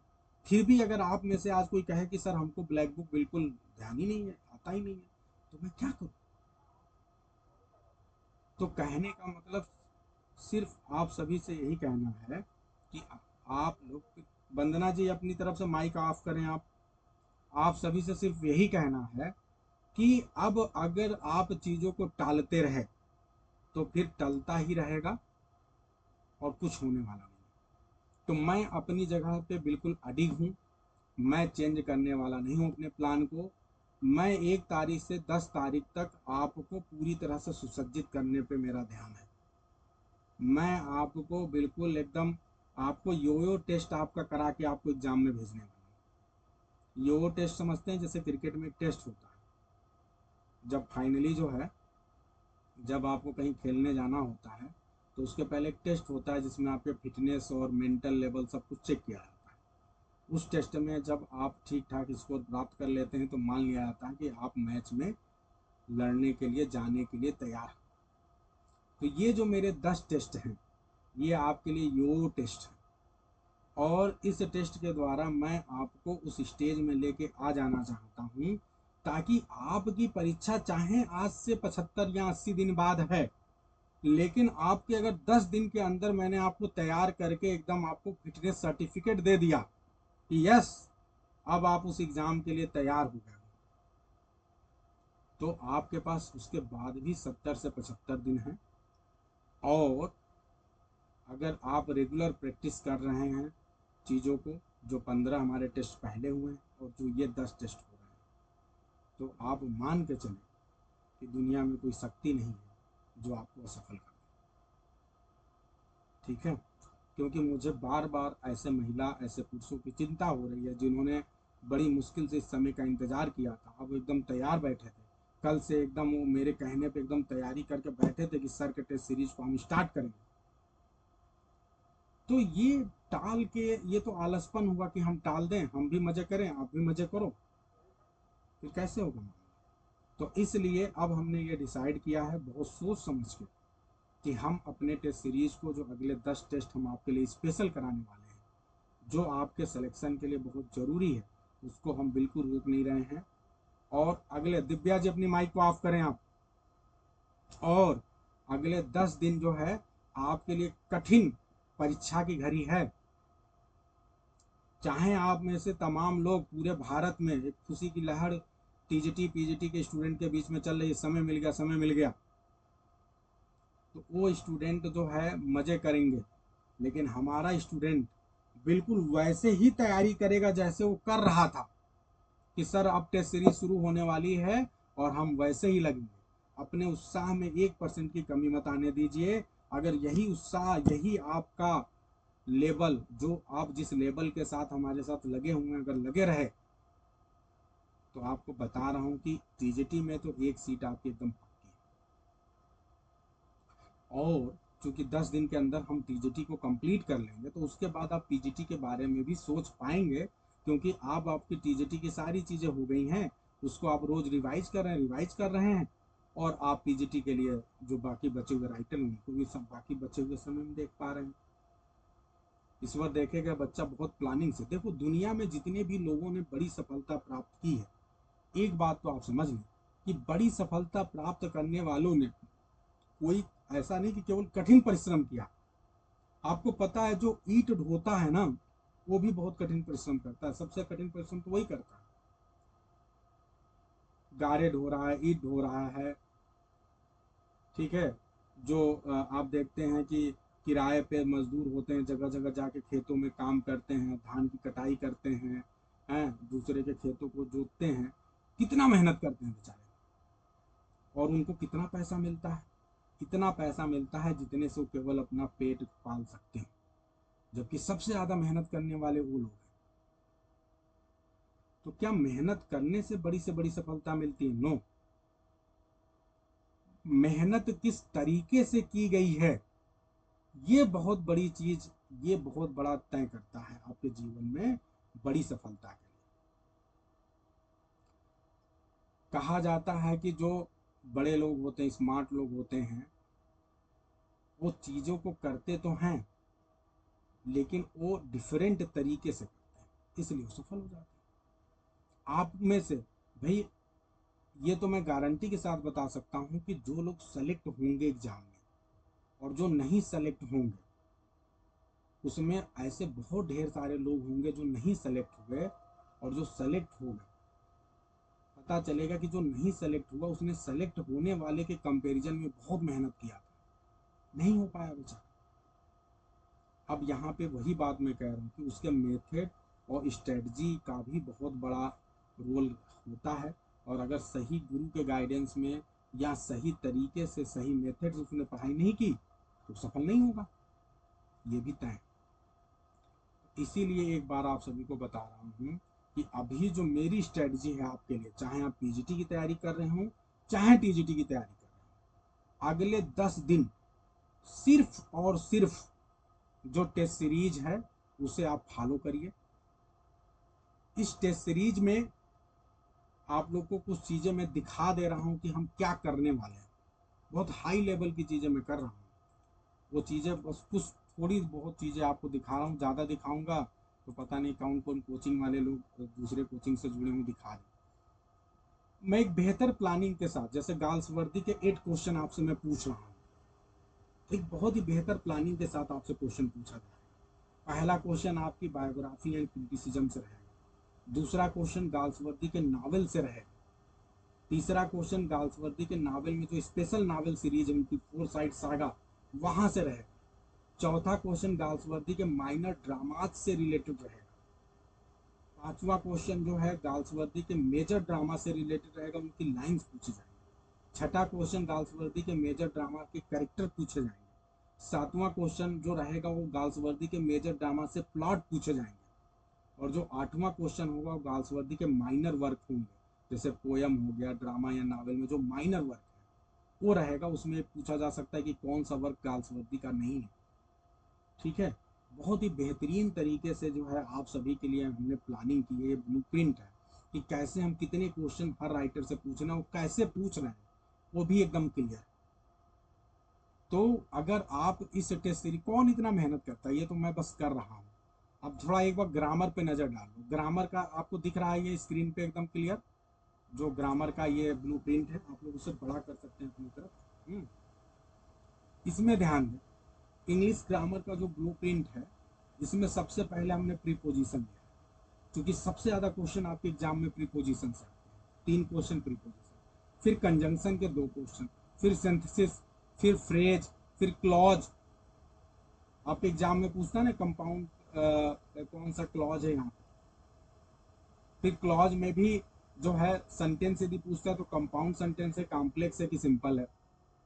फिर भी अगर आप में से आज कोई कहे कि सर हमको ब्लैक बुक बिल्कुल ध्यान ही नहीं है, आता ही नहीं है, तो मैं क्या करूँ। तो कहने का मतलब सिर्फ आप सभी से यही कहना है कि आप लोग, वंदना जी अपनी तरफ से माइक ऑफ करें। आप सभी से सिर्फ यही कहना है कि अब अगर आप चीज़ों को टालते रहे तो फिर टलता ही रहेगा और कुछ होने वाला नहीं। तो मैं अपनी जगह पे बिल्कुल अडिग हूँ। मैं चेंज करने वाला नहीं हूँ अपने प्लान को। मैं 1 तारीख से 10 तारीख तक आपको पूरी तरह से सुसज्जित करने पे मेरा ध्यान है। मैं आपको बिल्कुल एकदम, आपको योयो टेस्ट आपका करा के आपको एग्जाम में भेजने वाला हूँ। योयो टेस्ट समझते हैं, जैसे क्रिकेट में एक टेस्ट होता है, जब फाइनली जो है, जब आपको कहीं खेलने जाना होता है तो उसके पहले एक टेस्ट होता है जिसमें आपके फिटनेस और मेंटल लेवल सब कुछ चेक किया जाता है। उस टेस्ट में जब आप ठीक ठाक स्कोर प्राप्त कर लेते हैं तो मान लिया जाता है कि आप मैच में लड़ने के लिए, जाने के लिए तैयार हैं। तो ये जो मेरे 10 टेस्ट हैं, ये आपके लिए यो टेस्ट है। और इस टेस्ट के द्वारा मैं आपको उस स्टेज में लेके आ जाना चाहता हूँ, ताकि आपकी परीक्षा चाहे आज से 75 या 80 दिन बाद है, लेकिन आपके अगर 10 दिन के अंदर मैंने आपको तैयार करके एकदम आपको फिटनेस सर्टिफिकेट दे दिया कि यस अब आप उस एग्जाम के लिए तैयार हो गए, तो आपके पास उसके बाद भी 70 से 75 दिन है। और अगर आप रेगुलर प्रैक्टिस कर रहे हैं चीज़ों को, जो 15 हमारे टेस्ट पहले हुए हैं और जो ये 10 टेस्ट हो रहे हैं, तो आप मान के चलें कि दुनिया में कोई शक्ति नहीं है जो आपको असफल कर दे। ठीक है, क्योंकि मुझे बार बार ऐसे महिला, ऐसे पुरुषों की चिंता हो रही है जिन्होंने बड़ी मुश्किल से इस समय का इंतजार किया था। अब एकदम तैयार बैठे थे, कल से एकदम वो मेरे कहने पे एकदम तैयारी करके बैठे थे कि सर के टेस्ट सीरीज को हम स्टार्ट करेंगे। तो ये टाल के, ये तो आलसपन हुआ कि हम टाल दें, हम भी मजे करें आप भी मजे करो, फिर कैसे होगा मामला। तो इसलिए अब हमने ये डिसाइड किया है बहुत सोच समझ के कि हम अपने टेस्ट सीरीज को, जो अगले 10 टेस्ट हम आपके लिए स्पेशल कराने वाले हैं, जो आपके सिलेक्शन के लिए बहुत ज़रूरी है, उसको हम बिल्कुल रोक नहीं रहे हैं। और अगले, दिव्या जी अपनी माइक को ऑफ करें आप। और अगले 10 दिन जो है आपके लिए कठिन परीक्षा की घड़ी है। चाहे आप में से तमाम लोग, पूरे भारत में एक खुशी की लहर टीजीटी पीजीटी के स्टूडेंट के बीच में चल रही है, समय मिल गया समय मिल गया, तो वो स्टूडेंट जो है मज़े करेंगे, लेकिन हमारा स्टूडेंट बिल्कुल वैसे ही तैयारी करेगा जैसे वो कर रहा था कि सर अब टेस्ट सीरीज शुरू होने वाली है, और हम वैसे ही लगेंगे। अपने उत्साह में 1% की कमी मत आने दीजिए। अगर यही उत्साह, यही आपका लेवल, जो आप जिस लेवल के साथ हमारे साथ लगे हुए हैं, अगर लगे रहे, तो आपको बता रहा हूँ कि टीजीटी में तो एक सीट आपकी एकदम पक्की है। और चूंकि 10 दिन के अंदर हम टीजीटी को कंप्लीट कर लेंगे, तो उसके बाद आप पीजीटी के बारे में भी सोच पाएंगे, क्योंकि आप, आपकी टीजीटी की सारी चीज़ें हो गई हैं, उसको आप रोज रिवाइज कर रहे हैं। और आप पीजीटी के लिए जो बाकी बचे हुए राइटर, उनको भी सब बाकी बचे हुए समय में देख पा रहे हैं। इस बार देखेगा बच्चा बहुत प्लानिंग से। देखो, दुनिया में जितने भी लोगों ने बड़ी सफलता प्राप्त की है, एक बात तो आप समझ लें कि बड़ी सफलता प्राप्त करने वालों ने कोई ऐसा नहीं कि केवल कठिन परिश्रम किया। आपको पता है जो ईंट ढोता है ना, वो भी बहुत कठिन परिश्रम करता है। सबसे कठिन परिश्रम तो वही करता है। गारे ढो रहा है, ईंट ढो रहा है, ठीक है। जो आप देखते हैं कि किराए पे मजदूर होते हैं, जगह जगह जाके खेतों में काम करते हैं, धान की कटाई करते हैं, दूसरे के खेतों को जोतते हैं, कितना मेहनत करते हैं बेचारे, और उनको कितना पैसा मिलता है? इतना पैसा मिलता है जितने से वो केवल अपना पेट पाल सकते हैं, जबकि सबसे ज्यादा मेहनत करने वाले वो लोग हैं। तो क्या मेहनत करने से बड़ी सफलता मिलती है? नो। मेहनत किस तरीके से की गई है, ये बहुत बड़ी चीज, ये बहुत बड़ा तय करता है आपके जीवन में बड़ी सफलता के लिए। कहा जाता है कि जो बड़े लोग होते हैं, स्मार्ट लोग होते हैं, वो चीजों को करते तो हैं लेकिन वो डिफरेंट तरीके से करते हैं, इसलिए वो सफल हो जाते हैं। आप में से भाई, ये तो मैं गारंटी के साथ बता सकता हूं कि जो लोग सेलेक्ट होंगे एग्जाम में और जो नहीं सेलेक्ट होंगे, उसमें ऐसे बहुत ढेर सारे लोग होंगे जो नहीं सेलेक्ट हुए, और जो सेलेक्ट हो गए, पता चलेगा कि जो नहीं सेलेक्ट हुआ उसने सेलेक्ट होने वाले के कंपैरिजन में बहुत मेहनत किया था, नहीं हो पाया बेचारा। अब यहाँ पे वही बात मैं कह रहा हूँ कि उसके मेथड और स्ट्रेटजी का भी बहुत बड़ा रोल होता है, और अगर सही गुरु के गाइडेंस में या सही तरीके से सही मेथड से उसने पढ़ाई नहीं की तो सफल नहीं होगा, ये भी तय है। इसीलिए एक बार आप सभी को बता रहा हूँ कि अभी जो मेरी स्ट्रेटजी है आपके लिए, चाहे आप पीजीटी की तैयारी कर रहे हो चाहे टीजीटी की तैयारी कर रहे हो, अगले 10 दिन सिर्फ और सिर्फ जो टेस्ट सीरीज है उसे आप फॉलो करिए। इस टेस्ट सीरीज में आप लोग को कुछ चीजें मैं दिखा दे रहा हूं कि हम क्या करने वाले हैं, बहुत हाई लेवल की चीजें मैं कर रहा हूं। वो चीजें बस कुछ थोड़ी बहुत चीजें आपको दिखा रहा हूँ, ज्यादा दिखाऊंगा तो पता नहीं कौन कौन कोचिंग वाले लोग दूसरे कोचिंग से जुड़े हुए दिखा रहे। मैं एक बेहतर प्लानिंग के साथ, जैसे गर्ल्स वर्दी के 8 क्वेश्चन आपसे मैं पूछ रहा हूँ, एक बहुत ही बेहतर प्लानिंग के साथ आपसे क्वेश्चन पूछा जाएगा। पहला क्वेश्चन आपकी बायोग्राफी एंड क्रिटिसिज्म से रहेगा, दूसरा क्वेश्चन गाल्सवर्दी के नावल से रहेगा, तीसरा क्वेश्चन गाल्सवर्दी के नावल में जो स्पेशल नावल सीरीज है उनकी 4 साइड सागा वहां से रहेगा, चौथा क्वेश्चन गाल्सवर्दी के माइनर ड्रामाज से रिलेटेड रहेगा, पांचवा क्वेश्चन जो है गाल्सवर्दी के मेजर ड्रामा से रिलेटेड रहेगा, उनकी लाइंस पूछी जाएंगी, छठा क्वेश्चन गाल्सवर्दी के मेजर ड्रामा के कैरेक्टर पूछे जाएंगे, सातवां क्वेश्चन जो रहेगा वो गाल्सवर्दी के मेजर ड्रामा से प्लॉट पूछे जाएंगे, और जो आठवां क्वेश्चन होगा वो गाल्सवर्दी के माइनर वर्क होंगे, जैसे पोयम हो गया, ड्रामा या नावल में जो माइनर वर्क है वो रहेगा, उसमें पूछा जा सकता है कि कौन सा वर्क गाल्सवर्दी का नहीं है। ठीक है, बहुत ही बेहतरीन तरीके से जो है आप सभी के लिए हमने प्लानिंग की है, ब्लूप्रिंट है कि कैसे हम कितने क्वेश्चन हर राइटर से पूछना है, वो कैसे पूछ रहे हैं वो भी एकदम क्लियर। तो अगर आप इस टेस्ट सीरीज, कौन इतना मेहनत करता है, ये तो मैं बस कर रहा हूँ। अब थोड़ा एक बार ग्रामर पे नजर डालो, ग्रामर का आपको दिख रहा है ये स्क्रीन पे एकदम क्लियर, जो ग्रामर का ये ब्लूप्रिंट है, आप लोग उसे बड़ा कर सकते हैं अपनी तरफ। इसमें ध्यान दें, इंग्लिश ग्रामर का जो ब्लूप्रिंट है, इसमें सबसे पहले हमने प्रीपोजिशन लिया, क्योंकि सबसे ज्यादा क्वेश्चन आपके एग्जाम में प्रीपोजिशन से आते हैं, 3 क्वेश्चन प्रीपोजिशन, फिर कंजंक्शन के 2 क्वेश्चन, फिर सिंथेसिस, फिर फ्रेज, फिर क्लॉज। आपके एग्जाम में पूछता है ना कंपाउंड कौन सा क्लॉज है यहाँ पे, फिर क्लॉज में भी जो है सेंटेंस यदि पूछता है तो कंपाउंड सेंटेंस है, कॉम्प्लेक्स है कि सिंपल है,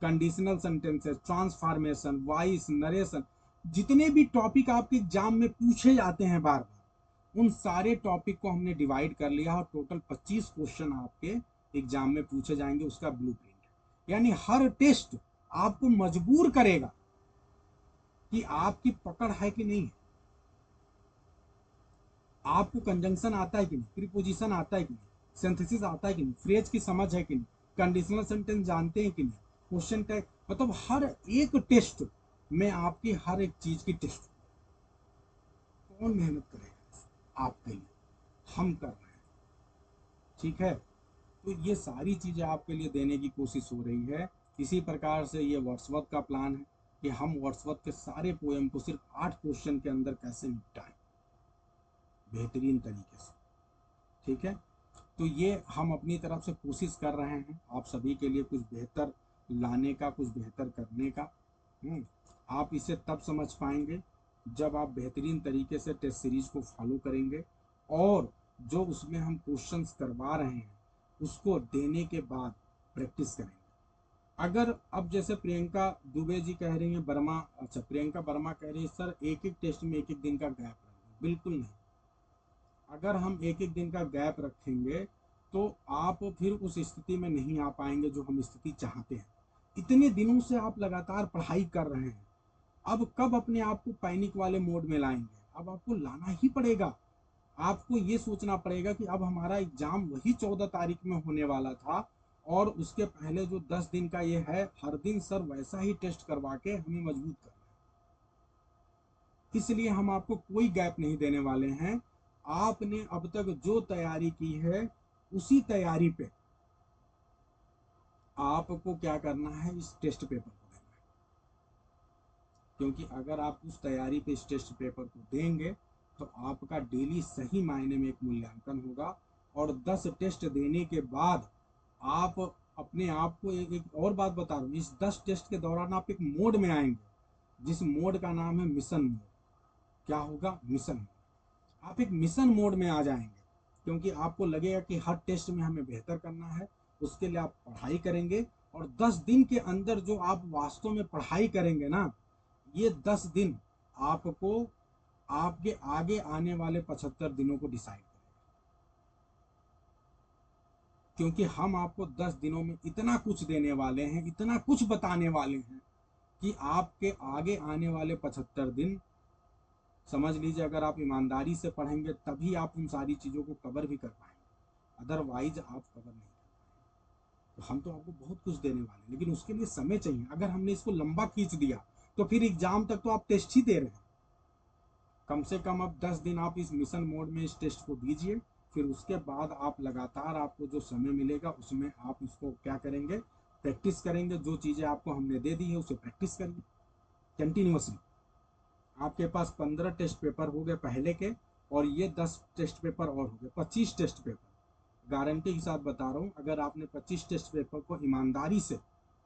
कंडीशनल सेंटेंस है, ट्रांसफॉर्मेशन, वॉइस, नरेशन, जितने भी टॉपिक आपके एग्जाम में पूछे जाते हैं बार बार, उन सारे टॉपिक को हमने डिवाइड कर लिया और टोटल 25 क्वेश्चन आपके एग्जाम में पूछे जाएंगे, उसका ब्लूप्रिंट। यानी हर टेस्ट आपको मजबूर करेगा कि आपकी पकड़ है कि नहीं है, आपको कंजंक्शन आता है कि नहीं, प्रीपोजिशन आता है कि नहीं, सिंथेसिस आता है कि नहीं, फ्रेज की समझ है कि नहीं, कंडीशनल सेंटेंस जानते हैं कि नहीं, क्वेश्चन टैग, मतलब हर एक टेस्ट में आपकी हर एक चीज की टेस्ट। कौन मेहनत करेगा आपके लिए? हम कर रहे हैं। ठीक है, तो ये सारी चीजें आपके लिए देने की कोशिश हो रही है। इसी प्रकार से ये वर्ड्सवर्थ का प्लान है कि हम वर्ड्सवर्थ के सारे पोएम को सिर्फ 8 क्वेश्चन के अंदर कैसे निपटाएं बेहतरीन तरीके से। ठीक है, तो ये हम अपनी तरफ से कोशिश कर रहे हैं आप सभी के लिए कुछ बेहतर लाने का, कुछ बेहतर करने का। आप इसे तब समझ पाएंगे जब आप बेहतरीन तरीके से टेस्ट सीरीज को फॉलो करेंगे और जो उसमें हम क्वेश्चंस करवा रहे हैं उसको देने के बाद प्रैक्टिस करेंगे। अगर अब जैसे प्रियंका दुबे जी कह रही हैं वर्मा, अच्छा प्रियंका वर्मा कह रही है सर एक एक टेस्ट में एक एक दिन का गैप रखें, बिल्कुल नहीं। अगर हम एक एक दिन का गैप रखेंगे तो आप फिर उस स्थिति में नहीं आ पाएंगे जो हम स्थिति चाहते हैं। इतने दिनों से आप लगातार पढ़ाई कर रहे हैं, अब कब अपने आप को पैनिक वाले मोड में लाएंगे? अब आपको लाना ही पड़ेगा। आपको ये सोचना पड़ेगा कि अब हमारा एग्जाम वही 14 तारीख में होने वाला था और उसके पहले जो 10 दिन का ये है, हर दिन सर वैसा ही टेस्ट करवा के हमें मजबूत करना है। इसलिए हम आपको कोई गैप नहीं देने वाले हैं। आपने अब तक जो तैयारी की है उसी तैयारी पे आपको क्या करना है, इस टेस्ट पेपर को देना है। क्योंकि अगर आप उस तैयारी पे इस टेस्ट पेपर को देंगे तो आपका डेली सही मायने में एक मूल्यांकन होगा। और 10 टेस्ट देने के बाद आप अपने आप को एक और बात बता रहा हूँ, इस 10 टेस्ट के दौरान आप एक मोड में आएंगे जिस मोड का नाम है मिशन मोड। क्या होगा? Mission mode. आप एक मिशन मोड में आ जाएंगे क्योंकि आपको लगेगा कि हर टेस्ट में हमें बेहतर करना है। उसके लिए आप पढ़ाई करेंगे और 10 दिन के अंदर जो आप वास्तव में पढ़ाई करेंगे ना, ये 10 दिन आपको आपके आगे आने वाले 75 दिनों को डिसाइड करेंगे। क्योंकि हम आपको 10 दिनों में इतना कुछ देने वाले हैं, इतना कुछ बताने वाले हैं कि आपके आगे आने वाले 75 दिन, समझ लीजिए अगर आप ईमानदारी से पढ़ेंगे तभी आप उन सारी चीज़ों को कवर भी कर पाएंगे, अदरवाइज आप कवर नहीं कर पाएंगे। तो हम तो आपको बहुत कुछ देने वाले हैं, लेकिन उसके लिए समय चाहिए। अगर हमने इसको लंबा खींच दिया तो फिर एग्जाम तक तो आप टेस्ट ही दे रहे हैं। कम से कम अब 10 दिन आप इस मिशन मोड में इस टेस्ट को दीजिए, फिर उसके बाद आप लगातार आपको जो समय मिलेगा उसमें आप इसको क्या करेंगे, प्रैक्टिस करेंगे। जो चीज़ें आपको हमने दे दी है उसे प्रैक्टिस करिए कंटिन्यूसली। आपके पास 15 टेस्ट पेपर हो गए पहले के, और ये 10 टेस्ट पेपर और हो गए, 25 टेस्ट पेपर। गारंटी के साथ बता रहा हूँ, अगर आपने 25 टेस्ट पेपर को ईमानदारी से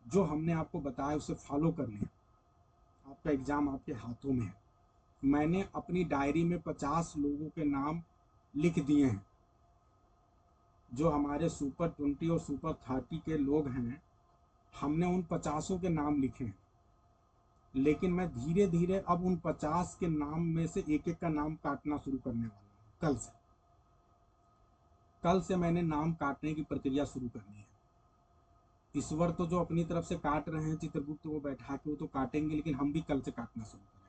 जो हमने आपको बताया उसे फॉलो कर लिया, आपका एग्ज़ाम आपके हाथों में है। मैंने अपनी डायरी में 50 लोगों के नाम लिख दिए हैं जो हमारे सुपर 20 और सुपर 30 के लोग हैं। हमने उन 50 के नाम लिखे हैं, लेकिन मैं धीरे धीरे अब उन 50 के नाम में से एक एक का नाम काटना शुरू करने वाला हूँ। कल से मैंने नाम काटने की प्रक्रिया शुरू करनी है। ईश्वर तो जो अपनी तरफ से काट रहे हैं, चित्रगुप्त वो बैठा के वो तो काटेंगे, लेकिन हम भी कल से काटना शुरू करेंगे।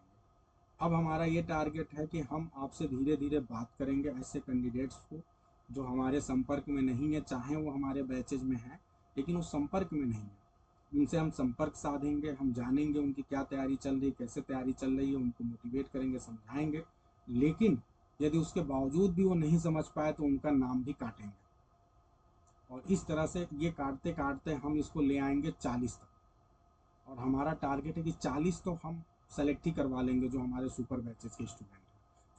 अब हमारा ये टारगेट है कि हम आपसे धीरे धीरे बात करेंगे ऐसे कैंडिडेट्स को जो हमारे संपर्क में नहीं है, चाहे वो हमारे बैचेज में है लेकिन वो संपर्क में नहीं है। उनसे हम संपर्क साधेंगे, हम जानेंगे उनकी क्या तैयारी चल रही है, कैसे तैयारी चल रही है, उनको मोटिवेट करेंगे, समझाएंगे। लेकिन यदि उसके बावजूद भी वो नहीं समझ पाए तो उनका नाम भी काटेंगे। और इस तरह से ये काटते काटते हम इसको ले आएंगे 40 तक। और हमारा टारगेट है कि 40 तो हम सेलेक्ट ही करवा लेंगे जो हमारे सुपर बैचेज के स्टूडेंट हैं।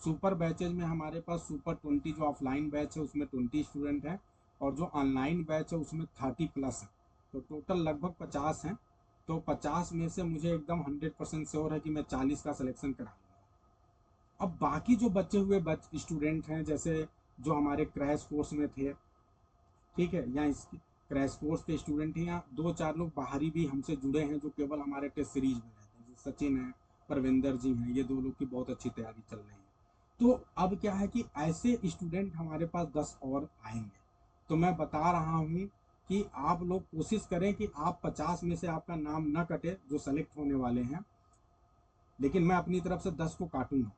सुपर बैचेज में हमारे पास सुपर 20 जो ऑफलाइन बैच है उसमें 20 स्टूडेंट हैं, और जो ऑनलाइन बैच है उसमें 30+ है। तो टोटल लगभग 50 हैं। तो 50 में से मुझे एकदम 100% श्योर है कि मैं 40 का सिलेक्शन करा लूँगा। अब बाकी जो बचे हुए स्टूडेंट हैं, जैसे जो हमारे क्रैश कोर्स में थे, ठीक है, या इस क्रैश कोर्स के स्टूडेंट हैं, या 2-4 लोग बाहरी भी हमसे जुड़े हैं जो केवल हमारे टेस्ट सीरीज में रहते हैं, जैसे सचिन है, परविंदर जी हैं, ये 2 लोग की बहुत अच्छी तैयारी चल रही है। तो अब क्या है कि ऐसे स्टूडेंट हमारे पास 10 और आएंगे। तो मैं बता रहा हूँ कि आप लोग कोशिश करें कि आप 50 में से आपका नाम न कटे जो सेलेक्ट होने वाले हैं, लेकिन मैं अपनी तरफ से 10 को काटूंगा।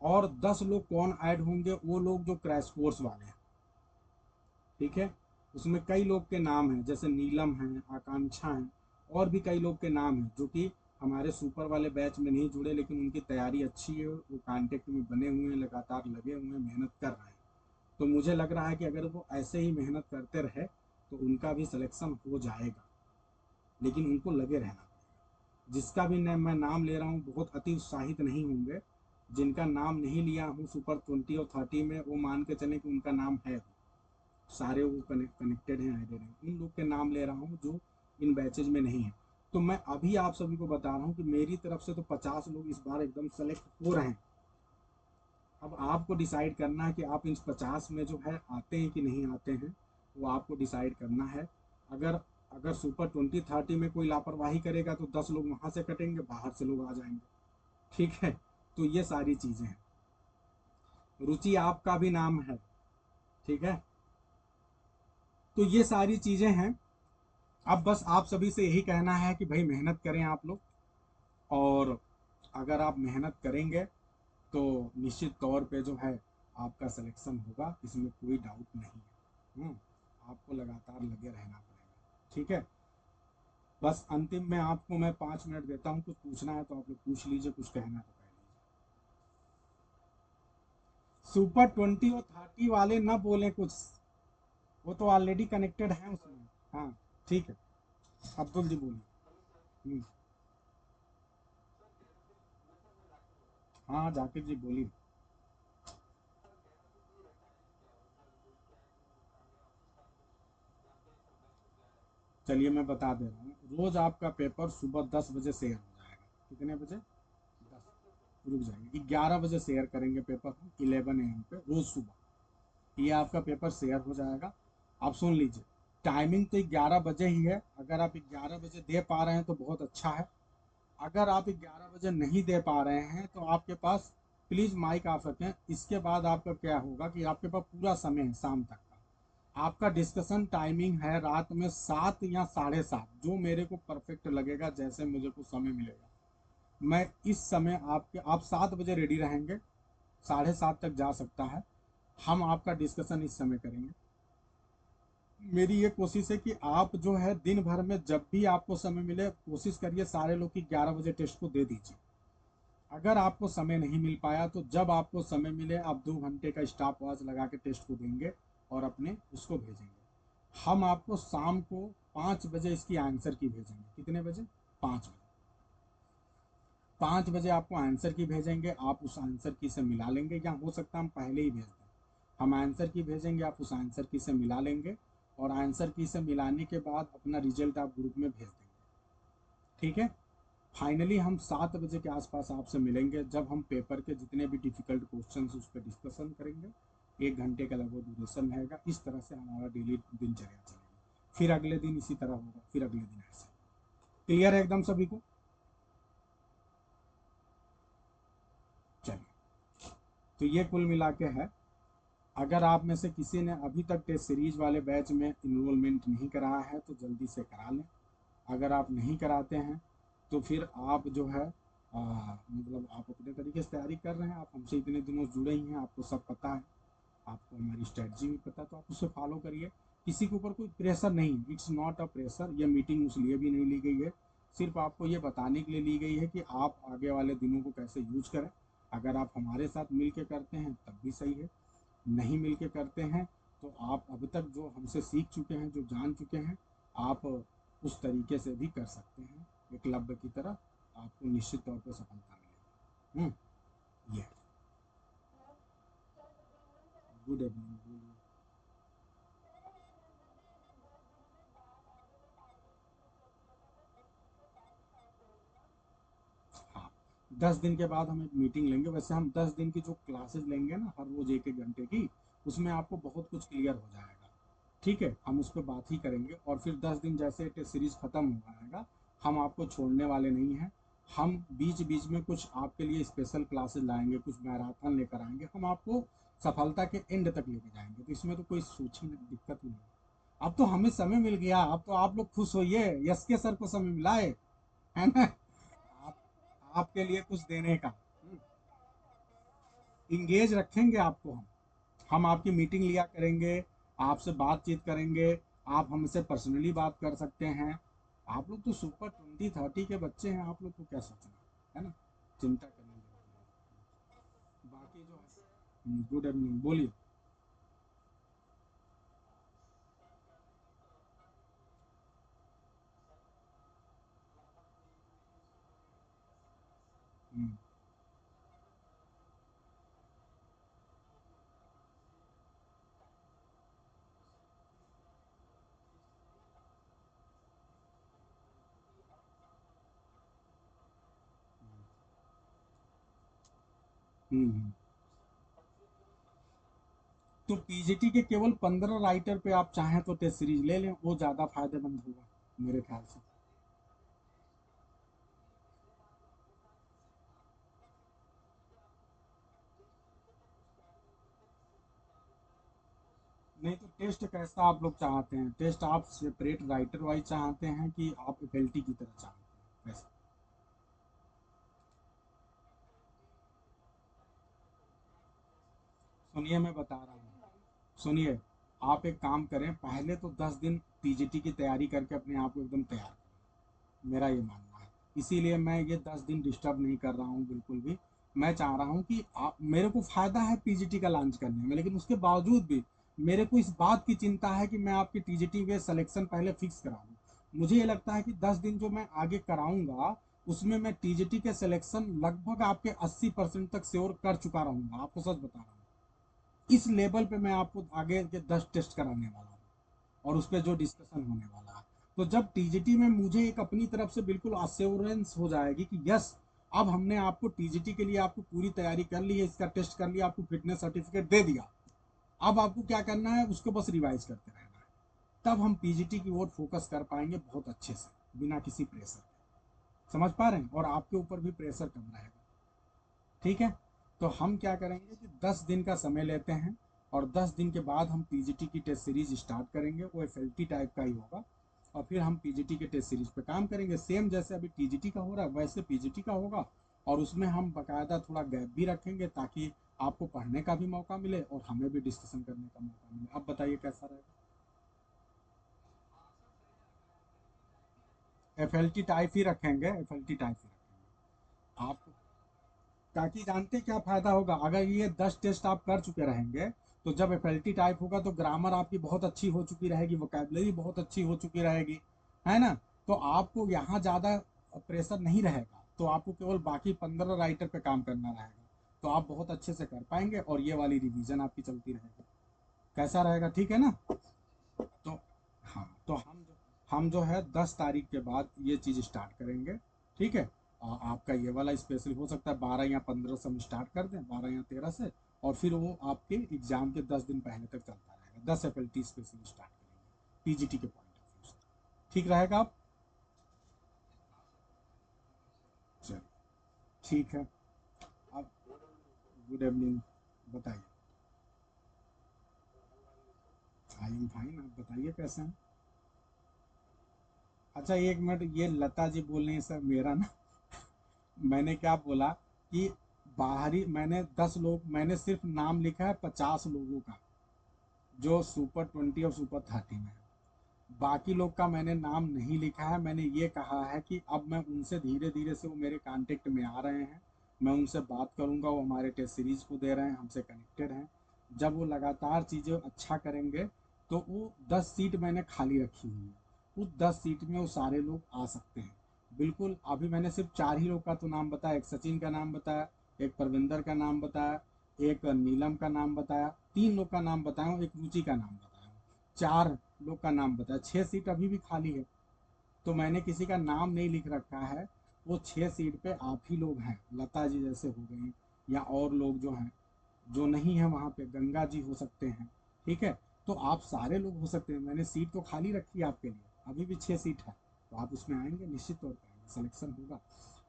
और 10 लोग कौन ऐड होंगे? वो लोग जो क्रैश कोर्स वाले हैं, ठीक है। उसमें कई लोग के नाम हैं, जैसे नीलम हैं, आकांक्षा हैं, और भी कई लोग के नाम हैं जो कि हमारे सुपर वाले बैच में नहीं जुड़े, लेकिन उनकी तैयारी अच्छी है, वो कांटेक्ट में बने हुए हैं, लगातार लगे हुए हैं, मेहनत कर रहे हैं। तो मुझे लग रहा है कि अगर वो ऐसे ही मेहनत करते रहे तो उनका भी सिलेक्शन हो जाएगा, लेकिन उनको लगे रहना पड़ेगा। जिसका भी मैं नाम ले रहा हूँ बहुत अति उत्साहित नहीं होंगे। जिनका नाम नहीं लिया हूँ सुपर 20 और 30 में, वो मान के चलें कि उनका नाम है, सारे वो कनेक्टेड हैं, एडेड हैं। उन लोग के नाम ले रहा हूँ जो इन बैचेज में नहीं है। तो मैं अभी आप सभी को बता रहा हूँ कि मेरी तरफ से तो 50 लोग इस बार एकदम सेलेक्ट हो रहे हैं। अब आपको डिसाइड करना है कि आप इन 50 में जो है आते हैं कि नहीं आते हैं, वो आपको डिसाइड करना है। अगर अगर सुपर 20-30 में कोई लापरवाही करेगा तो 10 लोग वहां से कटेंगे, बाहर से लोग आ जाएंगे। ठीक है, तो ये सारी चीजें हैं। रुचि आपका भी नाम है, ठीक है। तो ये सारी चीजें हैं। अब बस आप सभी से यही कहना है कि भाई मेहनत करें आप लोग, और अगर आप मेहनत करेंगे तो निश्चित तौर पे जो है आपका सिलेक्शन होगा, इसमें कोई डाउट नहीं है। आपको लगातार लगे रहना पड़ेगा, ठीक है। बस अंतिम में आपको मैं 5 मिनट देता हूँ, कुछ पूछना है तो आप लोग पूछ लीजिए, कुछ कहना है तो कह लीजिए। सुपर 20 और 30 वाले ना बोले कुछ, वो तो ऑलरेडी कनेक्टेड है उसमें। हाँ, ठीक है। अब्दुल जी बोलिए। हम्म, हाँ जाकिर जी बोलिए। चलिए मैं बता दे रहा हूँ, रोज आपका पेपर सुबह 10 बजे शेयर हो जाएगा। कितने बजे? 10। रुक जाएंगे, 11 बजे शेयर करेंगे पेपर हम, 11 AM पे रोज सुबह। ये आपका पेपर शेयर हो जाएगा। आप सुन लीजिए, टाइमिंग तो 11 बजे ही है। अगर आप 11 बजे दे पा रहे हैं तो बहुत अच्छा है। अगर आप 11 बजे नहीं दे पा रहे हैं तो आपके पास, प्लीज़ माइक ऑफ रखें। इसके बाद आपका क्या होगा कि आपके पास पूरा समय है शाम तक का। आपका डिस्कशन टाइमिंग है रात में 7 या 7:30, जो मेरे को परफेक्ट लगेगा, जैसे मुझे को समय मिलेगा। मैं इस समय आपके, आप 7 बजे रेडी रहेंगे, 7:30 तक जा सकता है। हम आपका डिस्कशन इस समय करेंगे। मेरी ये कोशिश है कि आप जो है दिन भर में जब भी आपको समय मिले, कोशिश करिए सारे लोग की 11 बजे टेस्ट को दे दीजिए। अगर आपको समय नहीं मिल पाया तो जब आपको समय मिले आप 2 घंटे का स्टॉप वॉच लगा के टेस्ट को देंगे और अपने उसको भेजेंगे। हम आपको शाम को 5 बजे इसकी आंसर की भेजेंगे। कितने बजे? 5 बजे। 5 बजे आपको आंसर की भेजेंगे, आप उस आंसर की से मिला लेंगे, या हो सकता है हम पहले ही भेज दें। हम आंसर की भेजेंगे, आप उस आंसर की से मिला लेंगे, और आंसर की से मिलाने के बाद अपना रिजल्ट आप ग्रुप में भेज देंगे। ठीक है। फाइनली हम 7 बजे के आसपास आपसे मिलेंगे, जब हम पेपर के जितने भी डिफिकल्ट क्वेश्चन उस पर डिस्कशन करेंगे। 1 घंटे का लगभग ड्यूरेशन रहेगा। इस तरह से हमारा डेली दिनचर्या चलेगी। फिर अगले दिन इसी तरह होगा, फिर अगले दिन ऐसे। क्लियर है एकदम सभी को? चलिए, तो ये कुल मिला के है। अगर आप में से किसी ने अभी तक टेस्ट सीरीज वाले बैच में इनरोलमेंट नहीं कराया है तो जल्दी से करा लें। अगर आप नहीं कराते हैं तो फिर आप जो है मतलब आप अपने तरीके से तैयारी कर रहे हैं, आप हमसे इतने दिनों से जुड़े ही हैं, आपको सब पता है, आपको हमारी स्ट्रेटजी भी पता है, तो आप उसे फॉलो करिए। किसी के ऊपर कोई प्रेशर नहीं, इट्स नॉट अ प्रेशर। ये मीटिंग उस लिए भी नहीं ली गई है, सिर्फ आपको ये बताने के लिए ली गई है कि आप आगे वाले दिनों को कैसे यूज करें। अगर आप हमारे साथ मिल के करते हैं तब भी सही है, नहीं मिल के करते हैं तो आप अब तक जो हमसे सीख चुके हैं, जो जान चुके हैं, आप उस तरीके से भी कर सकते हैं। एकलव्य की तरह आपको निश्चित तौर पर सफलता मिलेगी। ये गुड इवनिंग। हाँ, 10 दिन के बाद हम एक मीटिंग लेंगे। वैसे हम 10 दिन की जो क्लासेस लेंगे ना, हर रोज 1-1 घंटे की, उसमें आपको बहुत कुछ क्लियर हो जाएगा। ठीक है, हम उस पर बात ही करेंगे, और फिर 10 दिन जैसे टेस्ट सीरीज खत्म हो जाएगा, हम आपको छोड़ने वाले नहीं हैं। हम बीच बीच में कुछ आपके लिए स्पेशल क्लासेस लाएंगे, कुछ मैराथन लेकर आएंगे, हम आपको सफलता के एंड तक लेके जाएंगे। तो इसमें तो कोई सोची नहीं, दिक्कत नहीं। अब तो हमें समय मिल गया, अब तो आप लोग खुश होइए, यस के सर को समय मिला है ना। आप, आपके लिए कुछ देने का, इंगेज रखेंगे आपको हम आपकी मीटिंग लिया करेंगे, आपसे बातचीत करेंगे, आप हमसे पर्सनली बात कर सकते हैं। आप लोग तो सुपर 20-30 के बच्चे हैं, आप लोग को क्या सोचना है ना, चिंता करने की जरूरत नहीं। बाकी जो है, गुड इवनिंग बोलिए। हम्म, हम्म। तो पीजीटी के केवल 15 राइटर पे आप चाहें तो टेस्ट सीरीज ले लें, वो ज़्यादा फायदेमंद होगा मेरे ख्याल से। नहीं तो टेस्ट कैसा आप लोग चाहते हैं? टेस्ट आप सेपरेट राइटर वाइज चाहते हैं कि आप एफएलटी की तरह चाहते हैं, कैसा? सुनिए मैं बता रहा हूँ, सुनिए, आप एक काम करें, पहले तो 10 दिन पीजीटी की तैयारी करके अपने आप को एकदम तैयार करें, मेरा ये मानना है। इसीलिए मैं ये 10 दिन डिस्टर्ब नहीं कर रहा हूँ बिल्कुल भी। मैं चाह रहा हूँ कि आप, मेरे को फायदा है पीजीटी का लॉन्च करने में, लेकिन उसके बावजूद भी मेरे को इस बात की चिंता है कि मैं आपकी टीजीटी वे सिलेक्शन पहले फिक्स करा दूँ। मुझे ये लगता है कि 10 दिन जो मैं आगे कराऊंगा, उसमें मैं टीजीटी के सिलेक्शन लगभग आपके 80% तक श्योर कर चुका रहूंगा, आपको सच बता रहा हूँ। इस लेवल पे मैं आपको आगे के 10 टेस्ट कराने वाला हूँ, और उस पर जो डिस्कशन होने वाला है। तो जब टीजीटी में मुझे एक अपनी तरफ से बिल्कुल अश्योरेंस हो जाएगी कि यस, अब हमने आपको टीजीटी के लिए आपको पूरी तैयारी कर ली है, इसका टेस्ट कर लिया, आपको फिटनेस सर्टिफिकेट दे दिया, अब आपको क्या करना है, उसको बस रिवाइज करते रहना है, तब हम पीजीटी की ओर फोकस कर पाएंगे बहुत अच्छे से, बिना किसी प्रेशर के। समझ पा रहे हैं? और आपके ऊपर भी प्रेशर कम रहेगा। ठीक है? तो हम क्या करेंगे कि 10 दिन का समय लेते हैं, और 10 दिन के बाद हम पीजीटी की टेस्ट सीरीज स्टार्ट करेंगे, वो एफएलटी टाइप का ही होगा। और फिर हम पीजीटी के टेस्ट सीरीज पे काम करेंगे, सेम जैसे अभी टीजीटी का हो रहा है वैसे पीजीटी का होगा। और उसमें हम बकायदा थोड़ा गैप भी रखेंगे, ताकि आपको पढ़ने का भी मौका मिले और हमें भी डिस्कशन करने का मौका मिले। अब बताइए कैसा रहेगा? एफएलटी टाइप ही रखेंगे, एफएलटी टाइप ही रखेंगे आप। ताकि जानते क्या फायदा होगा, अगर ये 10 टेस्ट आप कर चुके रहेंगे, तो जब एफएलटी टाइप होगा तो ग्रामर आपकी बहुत अच्छी हो चुकी रहेगी, वोकेबलरी बहुत अच्छी हो चुकी रहेगी, है ना? तो आपको यहाँ ज़्यादा प्रेशर नहीं रहेगा, तो आपको केवल बाकी 15 राइटर पे काम करना रहेगा, तो आप बहुत अच्छे से कर पाएंगे, और ये वाली रिवीजन आपकी चलती रहेगी। कैसा रहेगा? ठीक है ना? तो हाँ, तो हम जो है 10 तारीख के बाद ये चीज़ स्टार्ट करेंगे। ठीक है? आपका ये वाला स्पेशल हो सकता है 12 या 15 से हम स्टार्ट कर दें, 12 या 13 से, और फिर वो आपके एग्जाम के 10 दिन पहले तक चलता रहेगा। 10 एफएलटी स्पेशल स्टार्ट करेंगे पीजीटी के पॉइंट ऑफ व्यू से। ठीक रहेगा आप? चलिए, ठीक है। अब गुड इवनिंग, बताइए। आई एम फाइन, आप बताइए कैसे हैं? अच्छा एक मिनट, ये लता जी बोल रही है सर, मेरा ना, मैंने क्या बोला कि बाहरी, मैंने 10 लोग, मैंने सिर्फ नाम लिखा है 50 लोगों का, जो सुपर 20 और सुपर 30 में है। बाकी लोग का मैंने नाम नहीं लिखा है। मैंने ये कहा है कि अब मैं उनसे धीरे धीरे से, वो मेरे कांटेक्ट में आ रहे हैं, मैं उनसे बात करूंगा, वो हमारे टेस्ट सीरीज को दे रहे हैं, हमसे कनेक्टेड हैं। जब वो लगातार चीज़ें अच्छा करेंगे, तो वो 10 सीट मैंने खाली रखी हुई है, उस 10 सीट में वो सारे लोग आ सकते हैं। बिल्कुल, अभी मैंने सिर्फ 4 ही लोग का तो नाम बताया, एक सचिन का नाम बताया, एक परविंदर का नाम बताया, एक नीलम का नाम बताया, 3 लोग का नाम बताया हूँ, एक रुचि का नाम बताया हूँ, 4 लोग का नाम बताया, 6 सीट अभी भी खाली है। तो मैंने किसी का नाम नहीं लिख रखा है। वो 6 सीट पे आप ही लोग हैं, लता जी जैसे हो गई, या और लोग जो हैं, जो नहीं है वहाँ पे, गंगा जी हो सकते हैं। ठीक है? तो आप सारे लोग हो सकते हैं, मैंने सीट तो खाली रखी है आपके लिए, अभी भी 6 सीट है, तो आप उसमें आएंगे, निश्चित तौर पर सिलेक्शन होगा।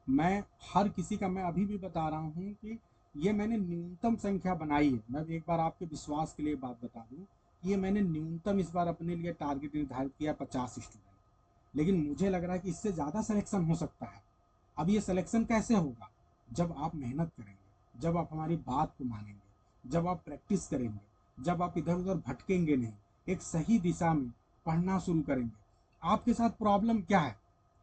मैं हर किसी का, मैं अभी भी बता रहा हूँ कि ये मैंने न्यूनतम संख्या बनाई है। मैं एक बार आपके विश्वास के लिए बात बता दूँ, ये मैंने न्यूनतम इस बार अपने लिए टारगेट निर्धारित किया 50 स्टूडेंट, लेकिन मुझे लग रहा है कि इससे ज़्यादा सिलेक्शन हो सकता है। अब ये सिलेक्शन कैसे होगा? जब आप मेहनत करेंगे, जब आप हमारी बात को मानेंगे, जब आप प्रैक्टिस करेंगे, जब आप इधर उधर भटकेंगे नहीं, एक सही दिशा में पढ़ना शुरू करेंगे। आपके साथ प्रॉब्लम क्या है?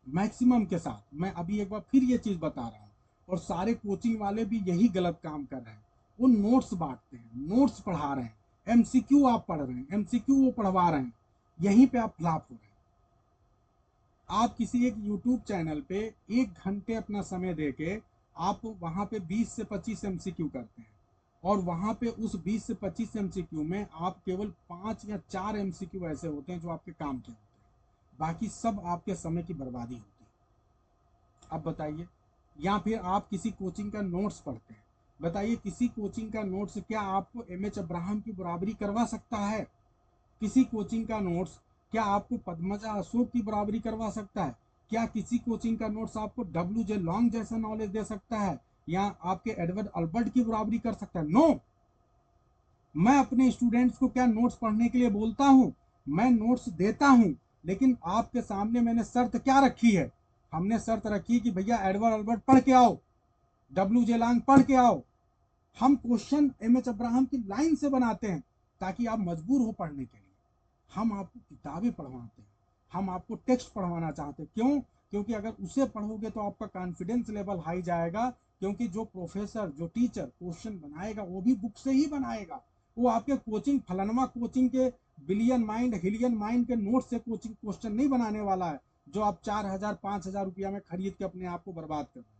मैक्सिमम के साथ मैं अभी एक बार फिर ये चीज़ बता रहा हूँ, और सारे कोचिंग वाले भी यही गलत काम कर रहे हैं। वो नोट्स बांटते हैं, नोट्स पढ़ा रहे हैं, एमसीक्यू आप पढ़ रहे हैं, एमसीक्यू वो पढ़वा रहे हैं, यहीं पे आप फ्लॉप हो रहे हैं। आप किसी एक यूट्यूब चैनल पे 1 घंटे अपना समय देके, आप वहां पे 20 से 25 एमसीक्यू करते हैं, और वहां पे उस 20 से 25 एमसीक्यू में आप केवल 5 या 4 एमसीक्यू ऐसे होते हैं जो आपके काम के होते हैं, बाकी सब आपके समय की बर्बादी होती है। अब बताइए। या फिर आप किसी कोचिंग का नोट्स पढ़ते हैं, बताइए, किसी कोचिंग का नोट्स क्या आपको एमएच अब्राहम की बराबरी करवा सकता है? किसी कोचिंग का नोट्स क्या आपको पद्मजा अशोक की बराबरी करवा सकता है? क्या किसी कोचिंग का नोट्स आपको डब्ल्यू जे लॉन्ग जैसा नॉलेज दे सकता है, या आपके एडवर्ड अल्बर्ट की बराबरी कर सकता है? नो। मैं अपने स्टूडेंट्स को क्या नोट्स पढ़ने के लिए बोलता हूँ? मैं नोट्स देता हूँ, लेकिन आपके सामने मैंने शर्त क्या रखी है? हमने शर्त रखी कि भैया एडवर्ड अल्बर्ट पढ़ के आओ, डब्ल्यू जे लॉन्ग पढ़ के आओ। हम क्वेश्चन एम एच अब्राहम की लाइन से बनाते हैं ताकि आप मजबूर हो पढ़ने के लिए। हम आपको किताबें पढ़वाते हैं, हम आपको टेक्स्ट पढ़वाना चाहते हैं। क्यों? क्योंकि अगर उसे पढ़ोगे तो आपका कॉन्फिडेंस लेवल हाई जाएगा, क्योंकि जो प्रोफेसर, जो टीचर क्वेश्चन बनाएगा वो भी बुक से ही बनाएगा। वो आपके कोचिंग, फलानवा कोचिंग के बिलियन माइंड, हिलियन माइंड के नोट से कोचिंग क्वेश्चन नहीं बनाने वाला है, जो आप 4,000 5,000 रुपया में खरीद के अपने आप को बर्बाद कर रहे हैं।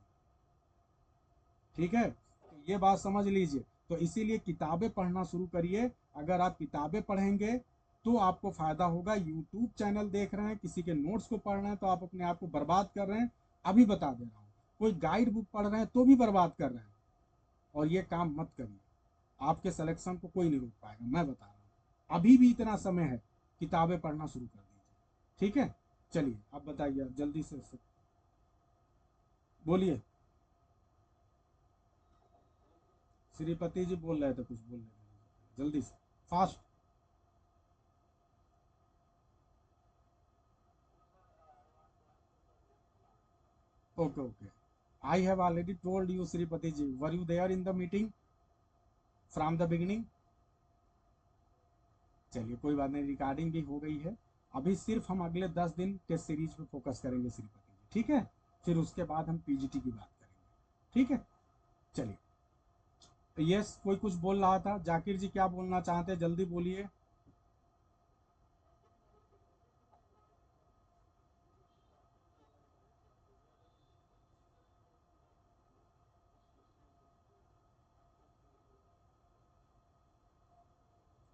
ठीक है, तो ये बात समझ लीजिए। तो इसीलिए किताबें पढ़ना शुरू करिए। अगर आप किताबें पढ़ेंगे तो आपको फायदा होगा। यूट्यूब चैनल देख रहे हैं, किसी के नोट्स को पढ़ रहे हैं, तो आप अपने आप को बर्बाद कर रहे हैं। अभी बता दे रहा हूँ, कोई गाइड बुक पढ़ रहे हैं तो भी बर्बाद कर रहे हैं। और ये काम मत करिए, आपके सिलेक्शन को कोई नहीं रोक पाएगा, मैं बता रहा हूँ। अभी भी इतना समय है, किताबें पढ़ना शुरू कर दीजिए। ठीक है, चलिए अब बताइए, अब जल्दी से बोलिए। श्रीपति जी बोल रहे थे, कुछ बोल रहे थे, जल्दी से, fast. Okay, okay. I have already told you, Sripati ji. Were you there in the meeting from the beginning? चलिए कोई बात नहीं, रिकॉर्डिंग भी हो गई है। अभी सिर्फ हम अगले 10 दिन टेस्ट सीरीज पे फोकस करेंगे श्रीपति जी, ठीक है? फिर उसके बाद हम पीजीटी की बात करेंगे, ठीक है? चलिए। यस, कोई कुछ बोल रहा था, जाकिर जी क्या बोलना चाहते हैं, जल्दी बोलिए।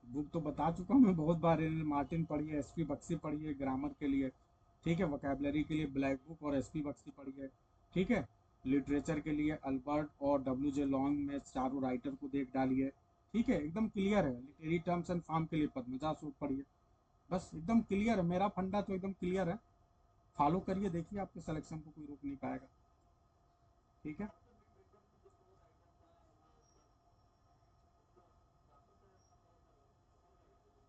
बुक तो बता चुका हूँ मैं बहुत बार। मार्टिन पढ़िए, एसपी बक्सी पढ़िए ग्रामर के लिए, ठीक है? वोकेबलरी के लिए ब्लैक बुक और एसपी बक्सी पढ़िए, ठीक है? लिटरेचर के लिए अल्बर्ट और डब्ल्यू जे लॉन्ग में चारों राइटर को देख डालिए, ठीक है? एकदम क्लियर है। लिटरेरी टर्म्स एंड फॉर्म के लिए पद्मजा सूट पढ़िए। बस एकदम क्लियर है, मेरा फंडा तो एकदम क्लियर है। फॉलो करिए, देखिए आपके सिलेक्शन को कोई रोक नहीं पाएगा, ठीक है?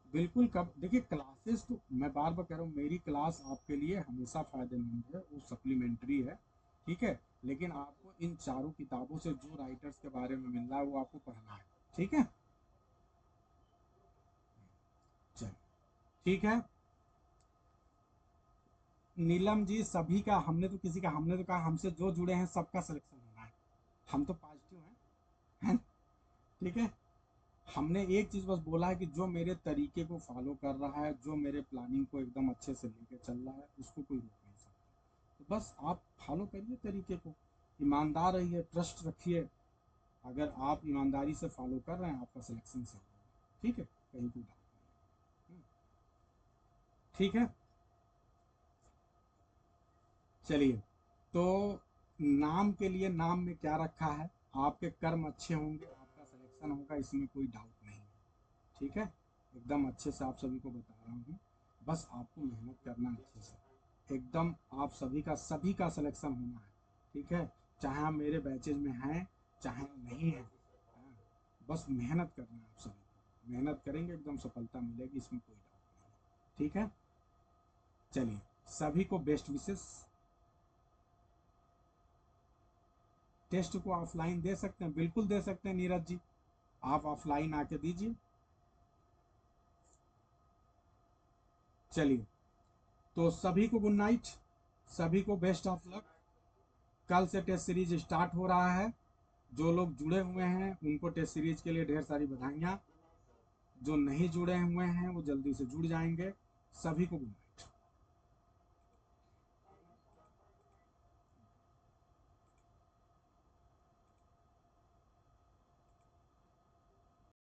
बिल्कुल। कब देखिए, क्लासेस तो मैं बार बार कह रहा हूँ, मेरी क्लास आपके लिए हमेशा फायदेमंद है, वो सप्लीमेंट्री है, ठीक है? लेकिन आपको इन चारों किताबों से जो राइटर्स के बारे में मिल रहा है वो आपको पढ़ना है, ठीक है? चलिए, ठीक है। नीलम जी, सभी का हमने तो किसी का, हमने तो कहा हमसे जो जुड़े हैं सबका सिलेक्शन होना है। हम तो पॉजिटिव हैं, ठीक है? हमने एक चीज बस बोला है कि जो मेरे तरीके को फॉलो कर रहा है, जो मेरे प्लानिंग को एकदम अच्छे से लेके चल रहा है, उसको कोई रोक नहीं सकता। तो बस आप फॉलो करिए तरीके को, ईमानदार रहिए, ट्रस्ट रखिए। अगर आप ईमानदारी से फॉलो कर रहे हैं, आपका सिलेक्शन सही होगा, ठीक है? कहीं कोई डाउट नहीं। ठीक है, चलिए। तो नाम के लिए, नाम में क्या रखा है? आपके कर्म अच्छे होंगे, आपका सिलेक्शन होगा, इसमें कोई डाउट नहीं है, ठीक है? एकदम अच्छे से आप सभी को बता रहा हूँ। बस आपको मेहनत करना है अच्छे से, एकदम आप सभी का सिलेक्शन होना है, ठीक है? चाहे आप मेरे बैचेज में हैं, चाहे नहीं हैं, हाँ, बस मेहनत करना है आप सभी को। मेहनत करेंगे एकदम सफलता मिलेगी, इसमें कोई डाउट नहीं है, ठीक है? चलिए, सभी को बेस्ट विशेष। टेस्ट को ऑफलाइन दे सकते हैं, बिल्कुल दे सकते हैं नीरज जी, आप ऑफलाइन आके दीजिए। चलिए, तो सभी को गुड नाइट, सभी को बेस्ट ऑफ लक। कल से टेस्ट सीरीज स्टार्ट हो रहा है। जो लोग जुड़े हुए हैं उनको टेस्ट सीरीज के लिए ढेर सारी बधाइयाँ। जो नहीं जुड़े हुए हैं वो जल्दी से जुड़ जाएंगे। सभी को गुड नाइट।